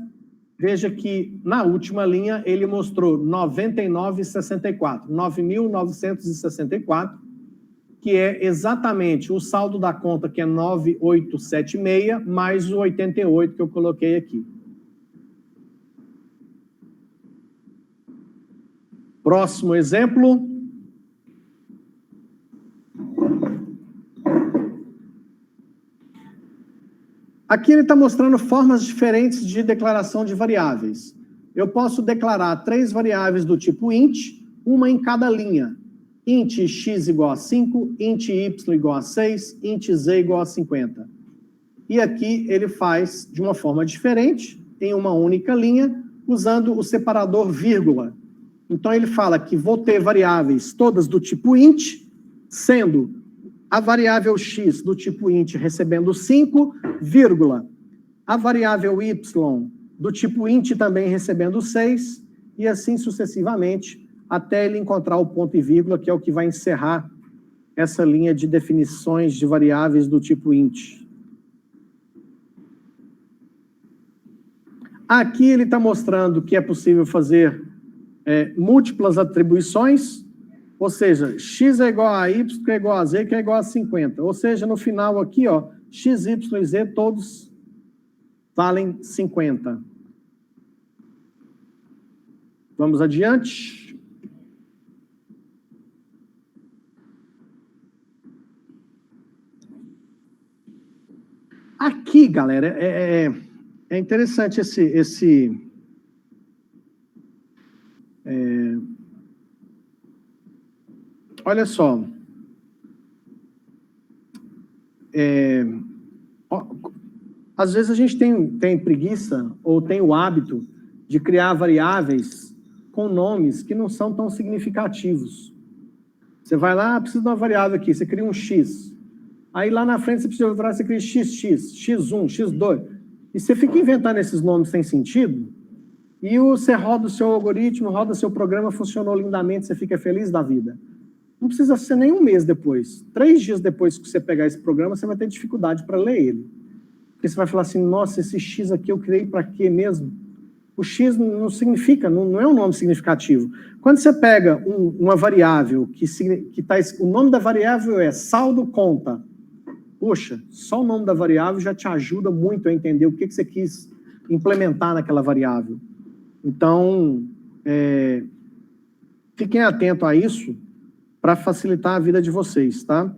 veja que na última linha ele mostrou 99,64, 9.964, que é exatamente o saldo da conta, que é 9876, mais o 88 que eu coloquei aqui. Próximo exemplo. Aqui ele está mostrando formas diferentes de declaração de variáveis. Eu posso declarar 3 variáveis do tipo int, uma em cada linha. int x igual a 5, int y igual a 6, int z igual a 50. E aqui ele faz de uma forma diferente, em uma única linha, usando o separador vírgula. Então ele fala que vou ter variáveis todas do tipo int, sendo a variável x do tipo int recebendo 5, vírgula, a variável y do tipo int também recebendo 6, e assim sucessivamente, até ele encontrar o ponto e vírgula, que é o que vai encerrar essa linha de definições de variáveis do tipo int. Aqui ele está mostrando que é possível fazer múltiplas atribuições, ou seja, x é igual a y, que é igual a z, que é igual a 50. Ou seja, no final aqui, ó, x, y e z todos valem 50. Vamos adiante. Aqui, galera, é interessante olha só. Às vezes a gente tem preguiça ou tem o hábito de criar variáveis com nomes que não são tão significativos. Você vai lá, precisa de uma variável aqui, você cria um x. Aí lá na frente você precisa de uma variável, você cria xx, x1, x2. E você fica inventando esses nomes sem sentido, e você roda o seu algoritmo, roda o seu programa, funcionou lindamente, você fica feliz da vida. Não precisa ser nem um mês depois. 3 dias depois que você pegar esse programa, você vai ter dificuldade para ler ele. Porque você vai falar assim, nossa, esse X aqui eu criei para quê mesmo? O X não significa, não é um nome significativo. Quando você pega uma variável, o nome da variável é saldo conta. Poxa, só o nome da variável já te ajuda muito a entender o que você quis implementar naquela variável. Então, fiquem atentos a isso, para facilitar a vida de vocês, tá?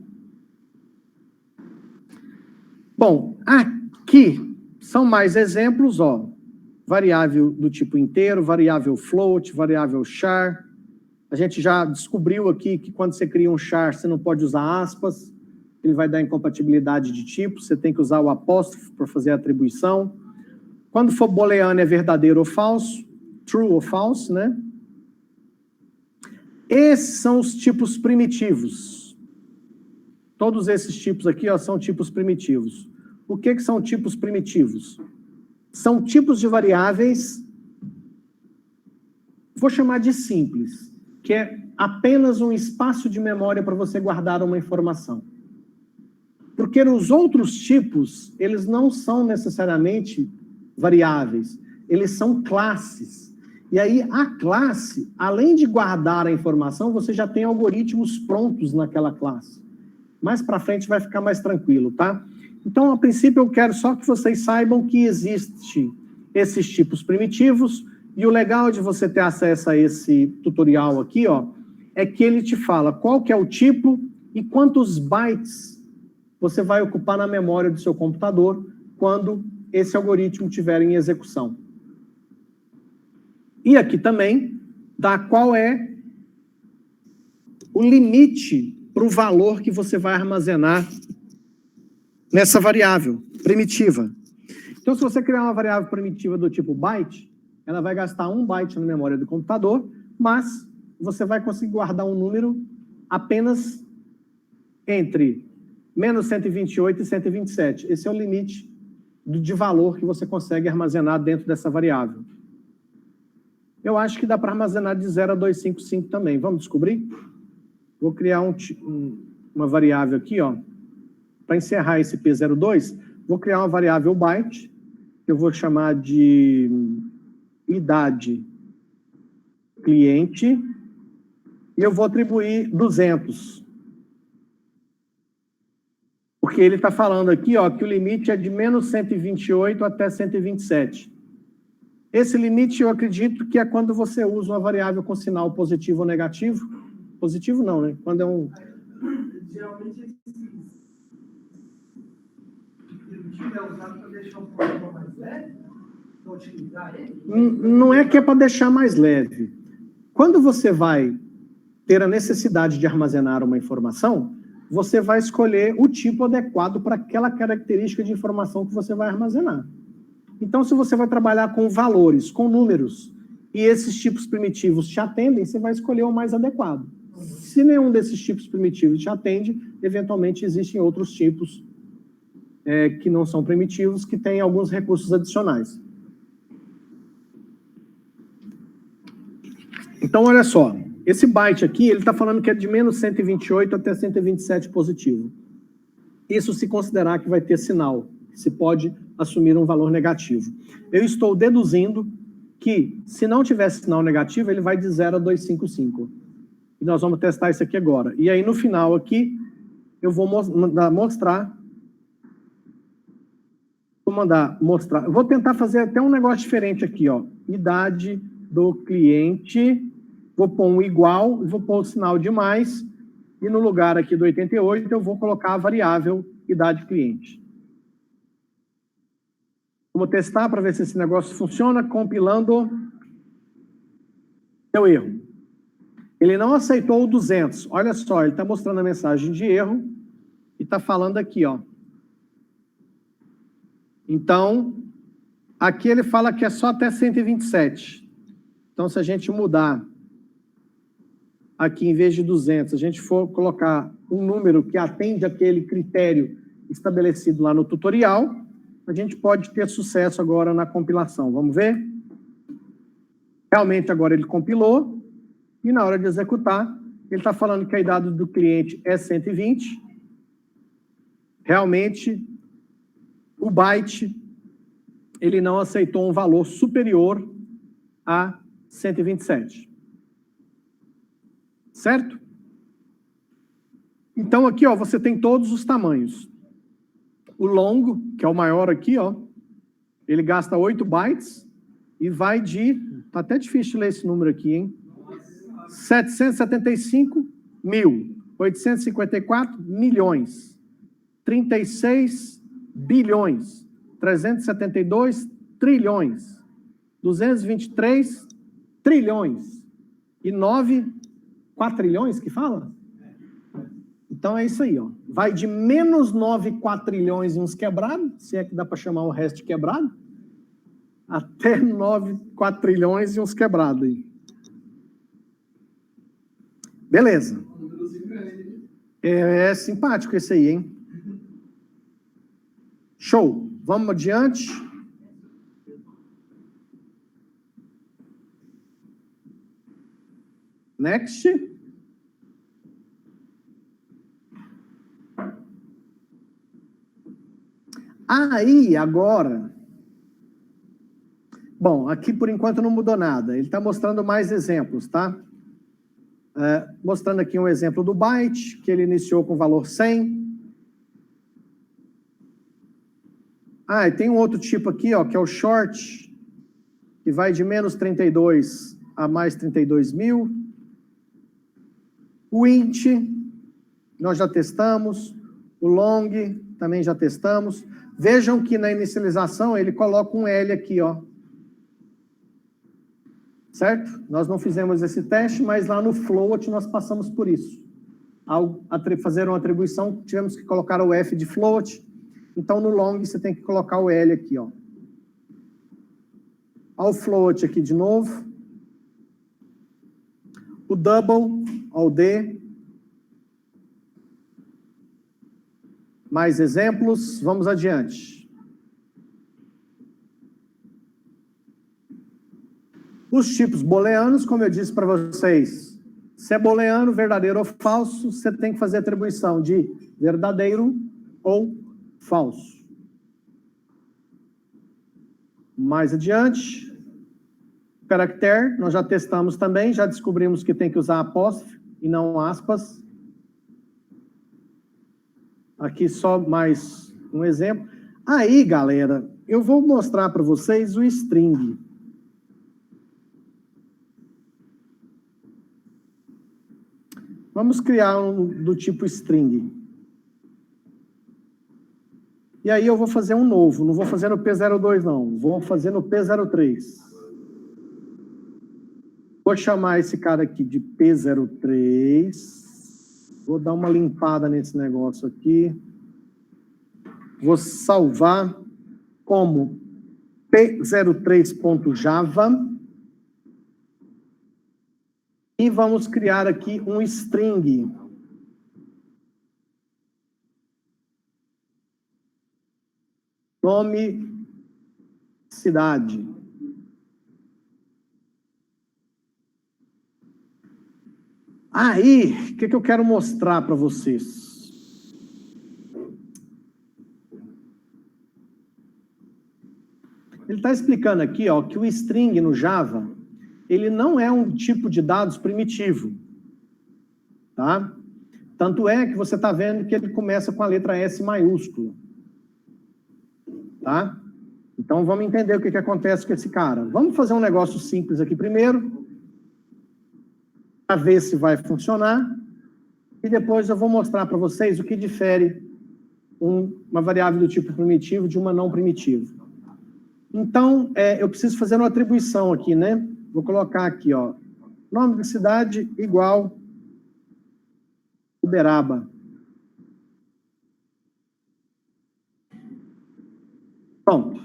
Bom, aqui são mais exemplos, ó. Variável do tipo inteiro, variável float, variável char. A gente já descobriu aqui que quando você cria um char, você não pode usar aspas, ele vai dar incompatibilidade de tipo, você tem que usar o apóstrofo para fazer a atribuição. Quando for booleano é verdadeiro ou falso, true ou false, né? Esses são os tipos primitivos. Todos esses tipos aqui, ó, são tipos primitivos. O que são tipos primitivos? São tipos de variáveis, vou chamar de simples, que é apenas um espaço de memória para você guardar uma informação. Porque os outros tipos, eles não são necessariamente variáveis, eles são classes. E aí, a classe, além de guardar a informação, você já tem algoritmos prontos naquela classe. Mais para frente vai ficar mais tranquilo, tá? Então, a princípio, eu quero só que vocês saibam que existem esses tipos primitivos, e o legal de você ter acesso a esse tutorial aqui, ó, é que ele te fala qual que é o tipo e quantos bytes você vai ocupar na memória do seu computador quando esse algoritmo estiver em execução. E aqui também dá qual é o limite para o valor que você vai armazenar nessa variável primitiva. Então, se você criar uma variável primitiva do tipo byte, ela vai gastar 1 byte na memória do computador, mas você vai conseguir guardar um número apenas entre menos 128 e 127. Esse é o limite de valor que você consegue armazenar dentro dessa variável. Eu acho que dá para armazenar de 0 a 255 também. Vamos descobrir? Vou criar uma variável aqui, ó. Para encerrar esse P02, vou criar uma variável byte, que eu vou chamar de idade cliente, e eu vou atribuir 200. Porque ele está falando aqui, ó, que o limite é de menos 128 até 127. Esse limite, eu acredito que é quando você usa uma variável com sinal positivo ou negativo. Positivo não, né? Quando é um... Geralmente, é usado para deixar um pouco mais leve, para utilizar ele? Não é que é para deixar mais leve. Quando você vai ter a necessidade de armazenar uma informação, você vai escolher o tipo adequado para aquela característica de informação que você vai armazenar. Então, se você vai trabalhar com valores, com números, e esses tipos primitivos te atendem, você vai escolher o mais adequado. Se nenhum desses tipos primitivos te atende, eventualmente existem outros tipos que não são primitivos, que têm alguns recursos adicionais. Então, olha só. Esse byte aqui, ele está falando que é de menos 128 até 127 positivo. Isso se considerar que vai ter sinal. Se pode assumir um valor negativo. Eu estou deduzindo que, se não tiver sinal negativo, ele vai de 0 a 255. E nós vamos testar isso aqui agora. E aí, no final aqui, eu vou mostrar. Vou mandar mostrar. Eu vou tentar fazer até um negócio diferente aqui, ó. Idade do cliente. Vou pôr um igual, vou pôr o sinal de mais. E no lugar aqui do 88, eu vou colocar a variável idade cliente. Vou testar para ver se esse negócio funciona, compilando. Deu erro. Ele não aceitou o 200. Olha só, ele está mostrando a mensagem de erro e está falando aqui, ó. Então, aqui ele fala que é só até 127. Então, se a gente mudar aqui, em vez de 200, a gente for colocar um número que atende aquele critério estabelecido lá no tutorial, a gente pode ter sucesso agora na compilação. Vamos ver? Realmente agora ele compilou e na hora de executar, ele está falando que a idade do cliente é 120. Realmente, o byte, ele não aceitou um valor superior a 127. Certo? Então, aqui, ó, você tem todos os tamanhos. O longo, que é o maior aqui, ó, ele gasta 8 bytes e vai de... Tá até difícil ler esse número aqui, hein? 775.854 milhões. 36 bilhões. 372 trilhões. 223 trilhões. E 4 trilhões que fala? Então é isso aí, ó. Vai de menos 9 quatrilhões e uns quebrados, se é que dá para chamar o resto de quebrado, até 9 quatrilhões e uns quebrados aí. Beleza. É simpático esse aí, hein? Show. Vamos adiante. Next. Aí, agora... Bom, aqui por enquanto não mudou nada. Ele está mostrando mais exemplos, tá? Mostrando aqui um exemplo do byte, que ele iniciou com o valor 100. E tem um outro tipo aqui, ó, que é o short, que vai de menos 32 a mais 32 mil. O int, nós já testamos. O long, também já testamos. Vejam que na inicialização ele coloca um L aqui, ó. Certo? Nós não fizemos esse teste, mas lá no float nós passamos por isso. Ao fazer uma atribuição, tivemos que colocar o F de float. Então, no long, você tem que colocar o L aqui, ó. Ao float aqui de novo. O double, ao D. Mais exemplos, vamos adiante. Os tipos booleanos, como eu disse para vocês, se é booleano, verdadeiro ou falso, você tem que fazer atribuição de verdadeiro ou falso. Mais adiante, caractere, nós já testamos também, já descobrimos que tem que usar apóstrofe e não aspas. Aqui só mais um exemplo. Aí, galera, eu vou mostrar para vocês o string. Vamos criar um do tipo string. E aí eu vou fazer um novo. Não vou fazer no P02, não. Vou fazer no P03. Vou chamar esse cara aqui de P03. Vou dar uma limpada nesse negócio aqui. Vou salvar como P03.java. E vamos criar aqui um string. Nome, cidade. Aí, o que eu quero mostrar para vocês? Ele está explicando aqui, ó, que o string no Java, ele não é um tipo de dados primitivo, tá? Tanto é que você está vendo que ele começa com a letra S maiúscula, tá? Então, vamos entender o que acontece com esse cara. Vamos fazer um negócio simples aqui primeiro, para ver se vai funcionar, e depois eu vou mostrar para vocês o que difere uma variável do tipo primitivo de uma não primitiva. Então, eu preciso fazer uma atribuição aqui, né? Vou colocar aqui, ó, nome da cidade igual Uberaba. Pronto.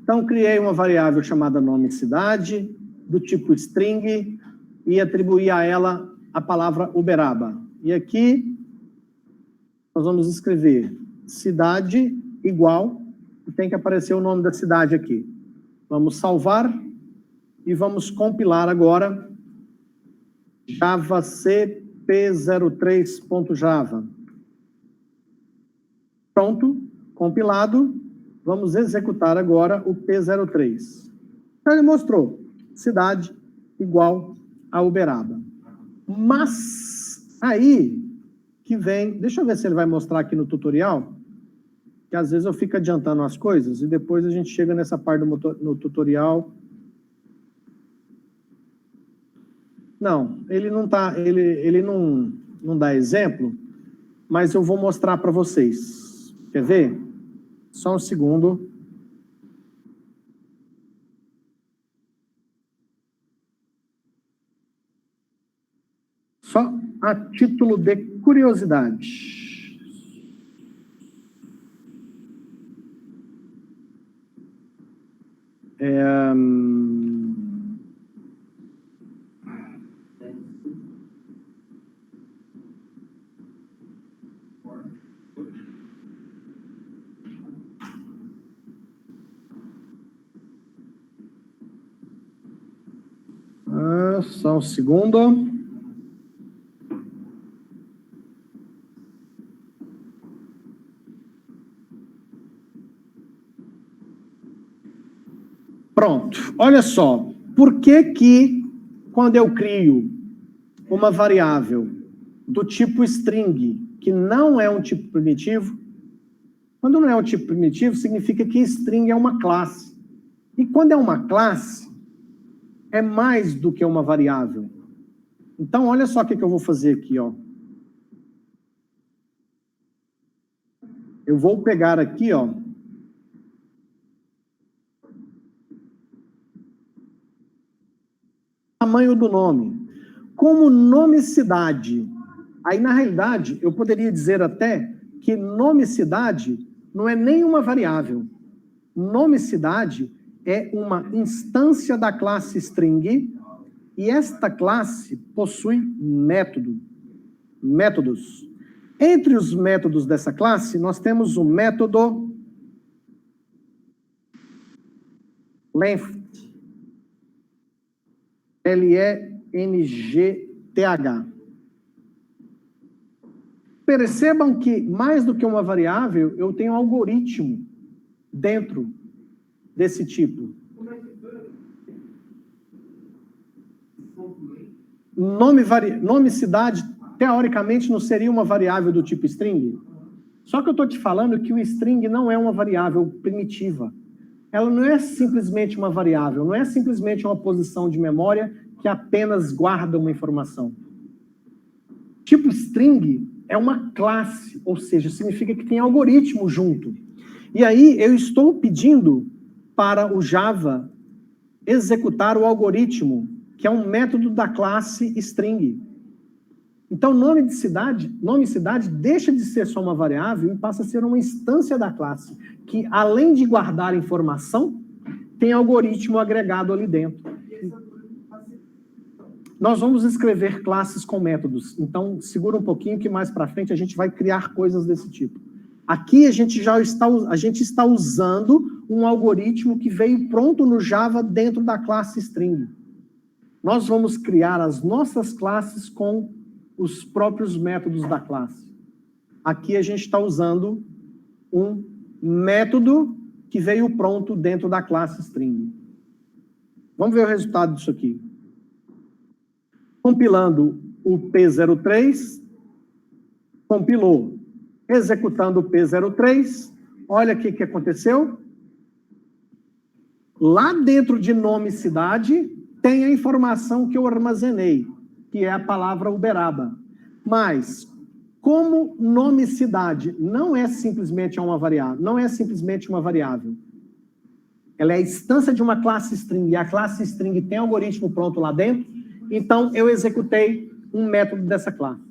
Então, criei uma variável chamada nome cidade, do tipo string, e atribuir a ela a palavra Uberaba. E aqui, nós vamos escrever cidade igual, e tem que aparecer o nome da cidade aqui. Vamos salvar e vamos compilar agora Java CP03.java. Pronto, compilado. Vamos executar agora o P03. Então, ele mostrou cidade igual a Uberaba. Mas aí que vem, deixa eu ver se ele vai mostrar aqui no tutorial, que às vezes eu fico adiantando as coisas e depois a gente chega nessa parte no tutorial. Não, ele não tá, ele não dá exemplo, mas eu vou mostrar para vocês. Quer ver? Só um segundo. Só a título de curiosidade. Só um segundo. Pronto, olha só, por que quando eu crio uma variável do tipo string, que não é um tipo primitivo, quando não é um tipo primitivo, significa que string é uma classe. E quando é uma classe, é mais do que uma variável. Então, olha só o que eu vou fazer aqui, ó. Eu vou pegar aqui, ó, tamanho do nome, como nome cidade. Aí, na realidade, eu poderia dizer até que nome cidade não é nenhuma variável. Nome cidade é uma instância da classe string, e esta classe possui métodos. Entre os métodos dessa classe, nós temos o método length, L-E-N-G-T-H. Percebam que, mais do que uma variável, eu tenho um algoritmo dentro desse tipo. Nome cidade, teoricamente, não seria uma variável do tipo string? Só que eu estou te falando que o string não é uma variável primitiva. Ela não é simplesmente uma variável, não é simplesmente uma posição de memória que apenas guarda uma informação. Tipo string é uma classe, ou seja, significa que tem algoritmo junto. E aí eu estou pedindo para o Java executar o algoritmo que é um método da classe string. Então, nome cidade deixa de ser só uma variável e passa a ser uma instância da classe, que além de guardar informação, tem algoritmo agregado ali dentro. Nós vamos escrever classes com métodos. Então, segura um pouquinho que mais para frente a gente vai criar coisas desse tipo. Aqui a gente está usando um algoritmo que veio pronto no Java dentro da classe string. Nós vamos criar as nossas classes com os próprios métodos da classe. Aqui a gente está usando um método que veio pronto dentro da classe string. Vamos ver o resultado disso aqui. Compilando o P03, compilou. Executando o P03, olha o que aconteceu. Lá dentro de nome cidade, tem a informação que eu armazenei, que é a palavra Uberaba. Mas, como nome cidade não é simplesmente uma variável, ela é a instância de uma classe string, e a classe string tem algoritmo pronto lá dentro, então eu executei um método dessa classe.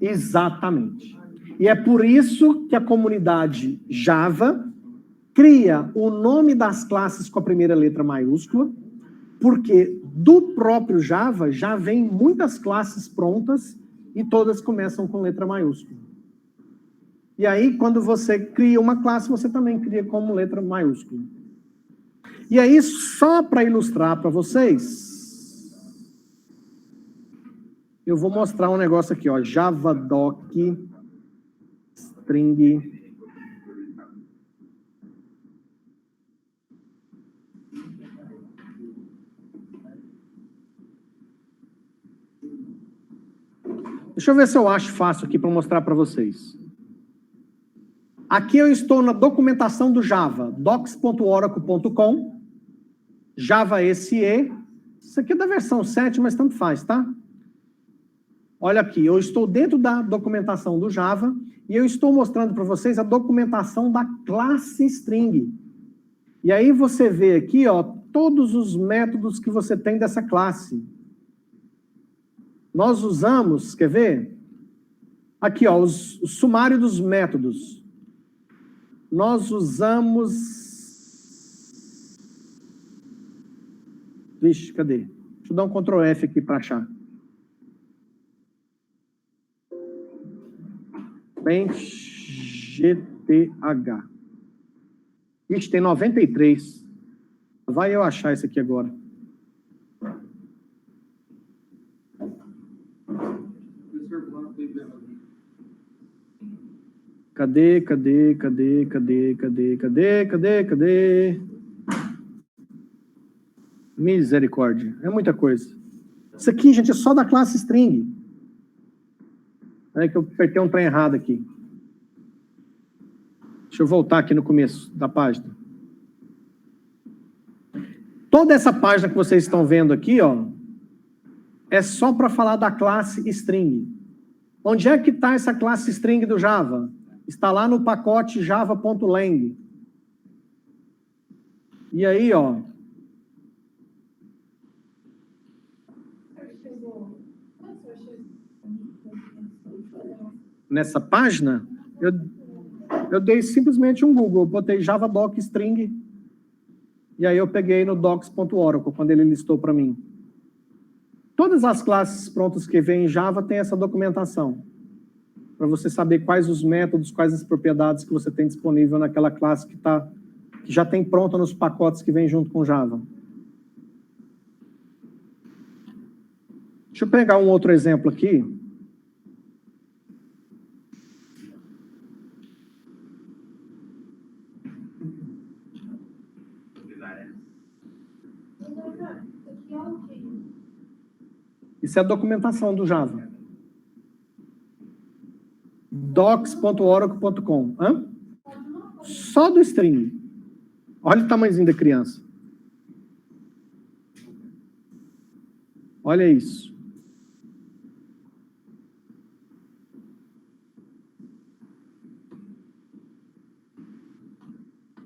Exatamente. E é por isso que a comunidade Java cria o nome das classes com a primeira letra maiúscula, porque do próprio Java já vem muitas classes prontas e todas começam com letra maiúscula. E aí, quando você cria uma classe, você também cria como letra maiúscula. E aí, só para ilustrar para vocês, eu vou mostrar um negócio aqui, ó, javadoc string Deixa eu ver se eu acho fácil aqui para mostrar para vocês. Aqui eu estou na documentação do Java, docs.oracle.com, Java SE. Isso aqui é da versão 7, mas tanto faz, tá? Olha aqui, eu estou dentro da documentação do Java e eu estou mostrando para vocês a documentação da classe string. E aí você vê aqui, ó, todos os métodos que você tem dessa classe. Nós usamos, quer ver? Aqui, ó, o sumário dos métodos. Nós usamos... Vixe, cadê? Deixa eu dar um Ctrl F aqui para achar. GTH. Ixi, tem 93. Vai eu achar isso aqui agora. Cadê? Misericórdia. É muita coisa. Isso aqui, gente, é só da classe string. É que eu apertei um trem errado aqui. Deixa eu voltar aqui no começo da página. Toda essa página que vocês estão vendo aqui, ó, é só para falar da classe string. Onde é que está essa classe string do Java? Está lá no pacote java.lang. E aí, ó. Nessa página, eu dei simplesmente um Google, eu botei javadoc string, e aí eu peguei no docs.oracle, quando ele listou para mim. Todas as classes prontas que vêm em Java têm essa documentação, para você saber quais os métodos, quais as propriedades que você tem disponível naquela classe que já tem pronta nos pacotes que vem junto com Java. Deixa eu pegar um outro exemplo aqui. Isso é a documentação do Java. docs.oracle.com. Só do string. Olha o tamanhozinho da criança. Olha isso.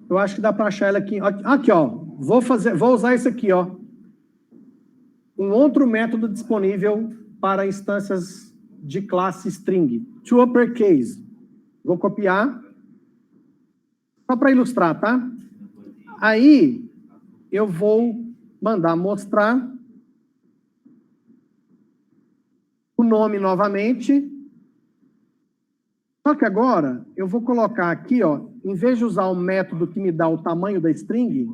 Eu acho que dá para achar ela aqui. Aqui, ó. Vou usar isso aqui, ó. Um outro método disponível para instâncias de classe string, toUpperCase. Vou copiar, só para ilustrar, tá? Aí, eu vou mandar mostrar o nome novamente. Só que agora, eu vou colocar aqui, ó, em vez de usar o método que me dá o tamanho da string,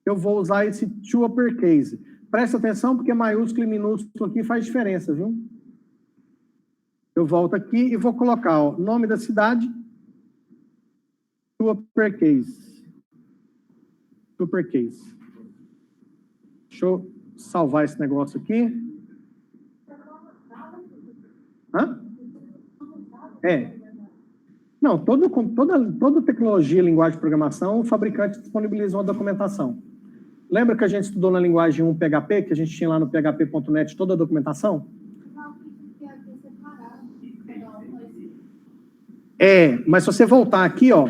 eu vou usar esse toUpperCase. Presta atenção, porque maiúsculo e minúsculo aqui faz diferença, viu? Eu volto aqui e vou colocar o nome da cidade, toUpperCase. toUpperCase. Deixa eu salvar esse negócio aqui. Hã? Não, toda tecnologia, linguagem de programação, o fabricante disponibiliza uma documentação. Lembra que a gente estudou na linguagem 1 PHP, que a gente tinha lá no php.net toda a documentação? Mas se você voltar aqui, ó,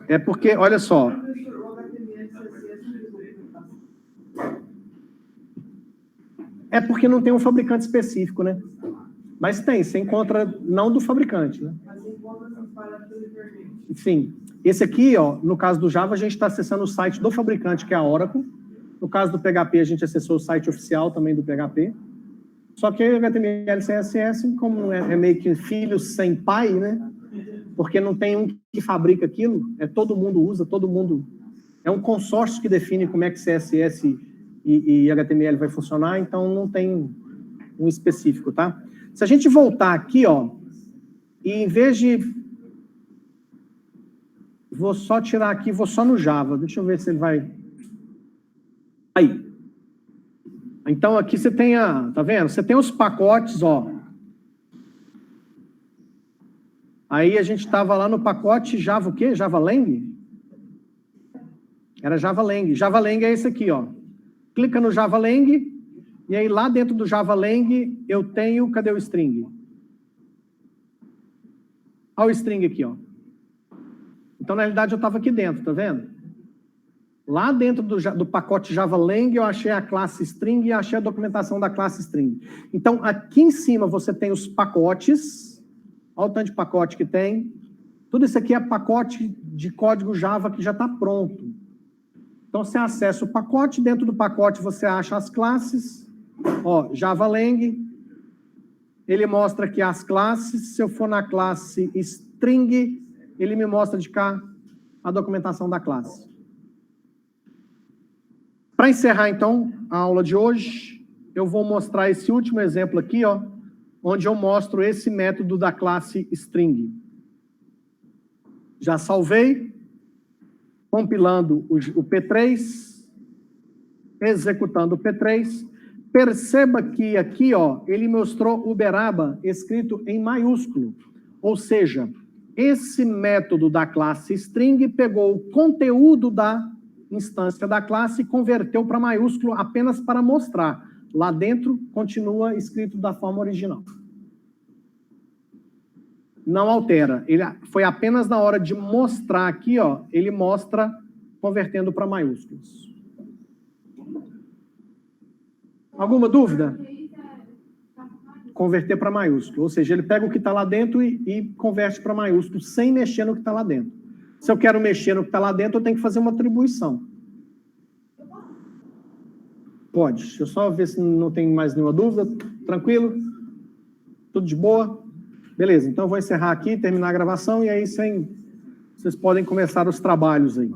é porque, olha só. É porque não tem um fabricante específico, né? Mas tem, você encontra não do fabricante, né? Mas encontra essas paradas diferentes. Sim. Esse aqui, ó, no caso do Java, a gente está acessando o site do fabricante, que é a Oracle. No caso do PHP, a gente acessou o site oficial também do PHP. Só que o HTML e CSS, como é meio que filho sem pai, né? Porque não tem um que fabrica aquilo, todo mundo usa, todo mundo... É um consórcio que define como é que CSS e HTML vai funcionar, então não tem um específico, tá? Se a gente voltar aqui, ó, e em vez de... Vou só tirar aqui, vou só no Java. Deixa eu ver se ele vai... Aí. Então, aqui você tem tá vendo? Você tem os pacotes, ó. Aí a gente estava lá no pacote Java o quê? JavaLang? Era JavaLang. JavaLang é esse aqui, ó. Clica no JavaLang, e aí lá dentro do JavaLang eu tenho... Cadê o string? Olha o string aqui, ó. Então, na realidade, eu estava aqui dentro, tá vendo? Lá dentro do pacote JavaLang, eu achei a classe string e achei a documentação da classe string. Então, aqui em cima você tem os pacotes. Olha o tanto de pacote que tem. Tudo isso aqui é pacote de código Java que já está pronto. Então, você acessa o pacote. Dentro do pacote, você acha as classes. Ó, JavaLang. Ele mostra aqui as classes. Se eu for na classe string... ele me mostra de cá a documentação da classe. Para encerrar, então, a aula de hoje, eu vou mostrar esse último exemplo aqui, ó, onde eu mostro esse método da classe string. Já salvei, compilando o P3, executando o P3. Perceba que aqui, ó, ele mostrou Uberaba escrito em maiúsculo, ou seja... Esse método da classe string pegou o conteúdo da instância da classe e converteu para maiúsculo apenas para mostrar. Lá dentro, continua escrito da forma original. Não altera. Ele foi apenas na hora de mostrar aqui, ó, ele mostra convertendo para maiúsculos. Alguma dúvida? Converter para maiúsculo, ou seja, ele pega o que está lá dentro e converte para maiúsculo, sem mexer no que está lá dentro. Se eu quero mexer no que está lá dentro, eu tenho que fazer uma atribuição. Pode. Deixa eu só ver se não tem mais nenhuma dúvida. Tranquilo? Tudo de boa? Beleza, então eu vou encerrar aqui, terminar a gravação, e aí vocês podem começar os trabalhos aí.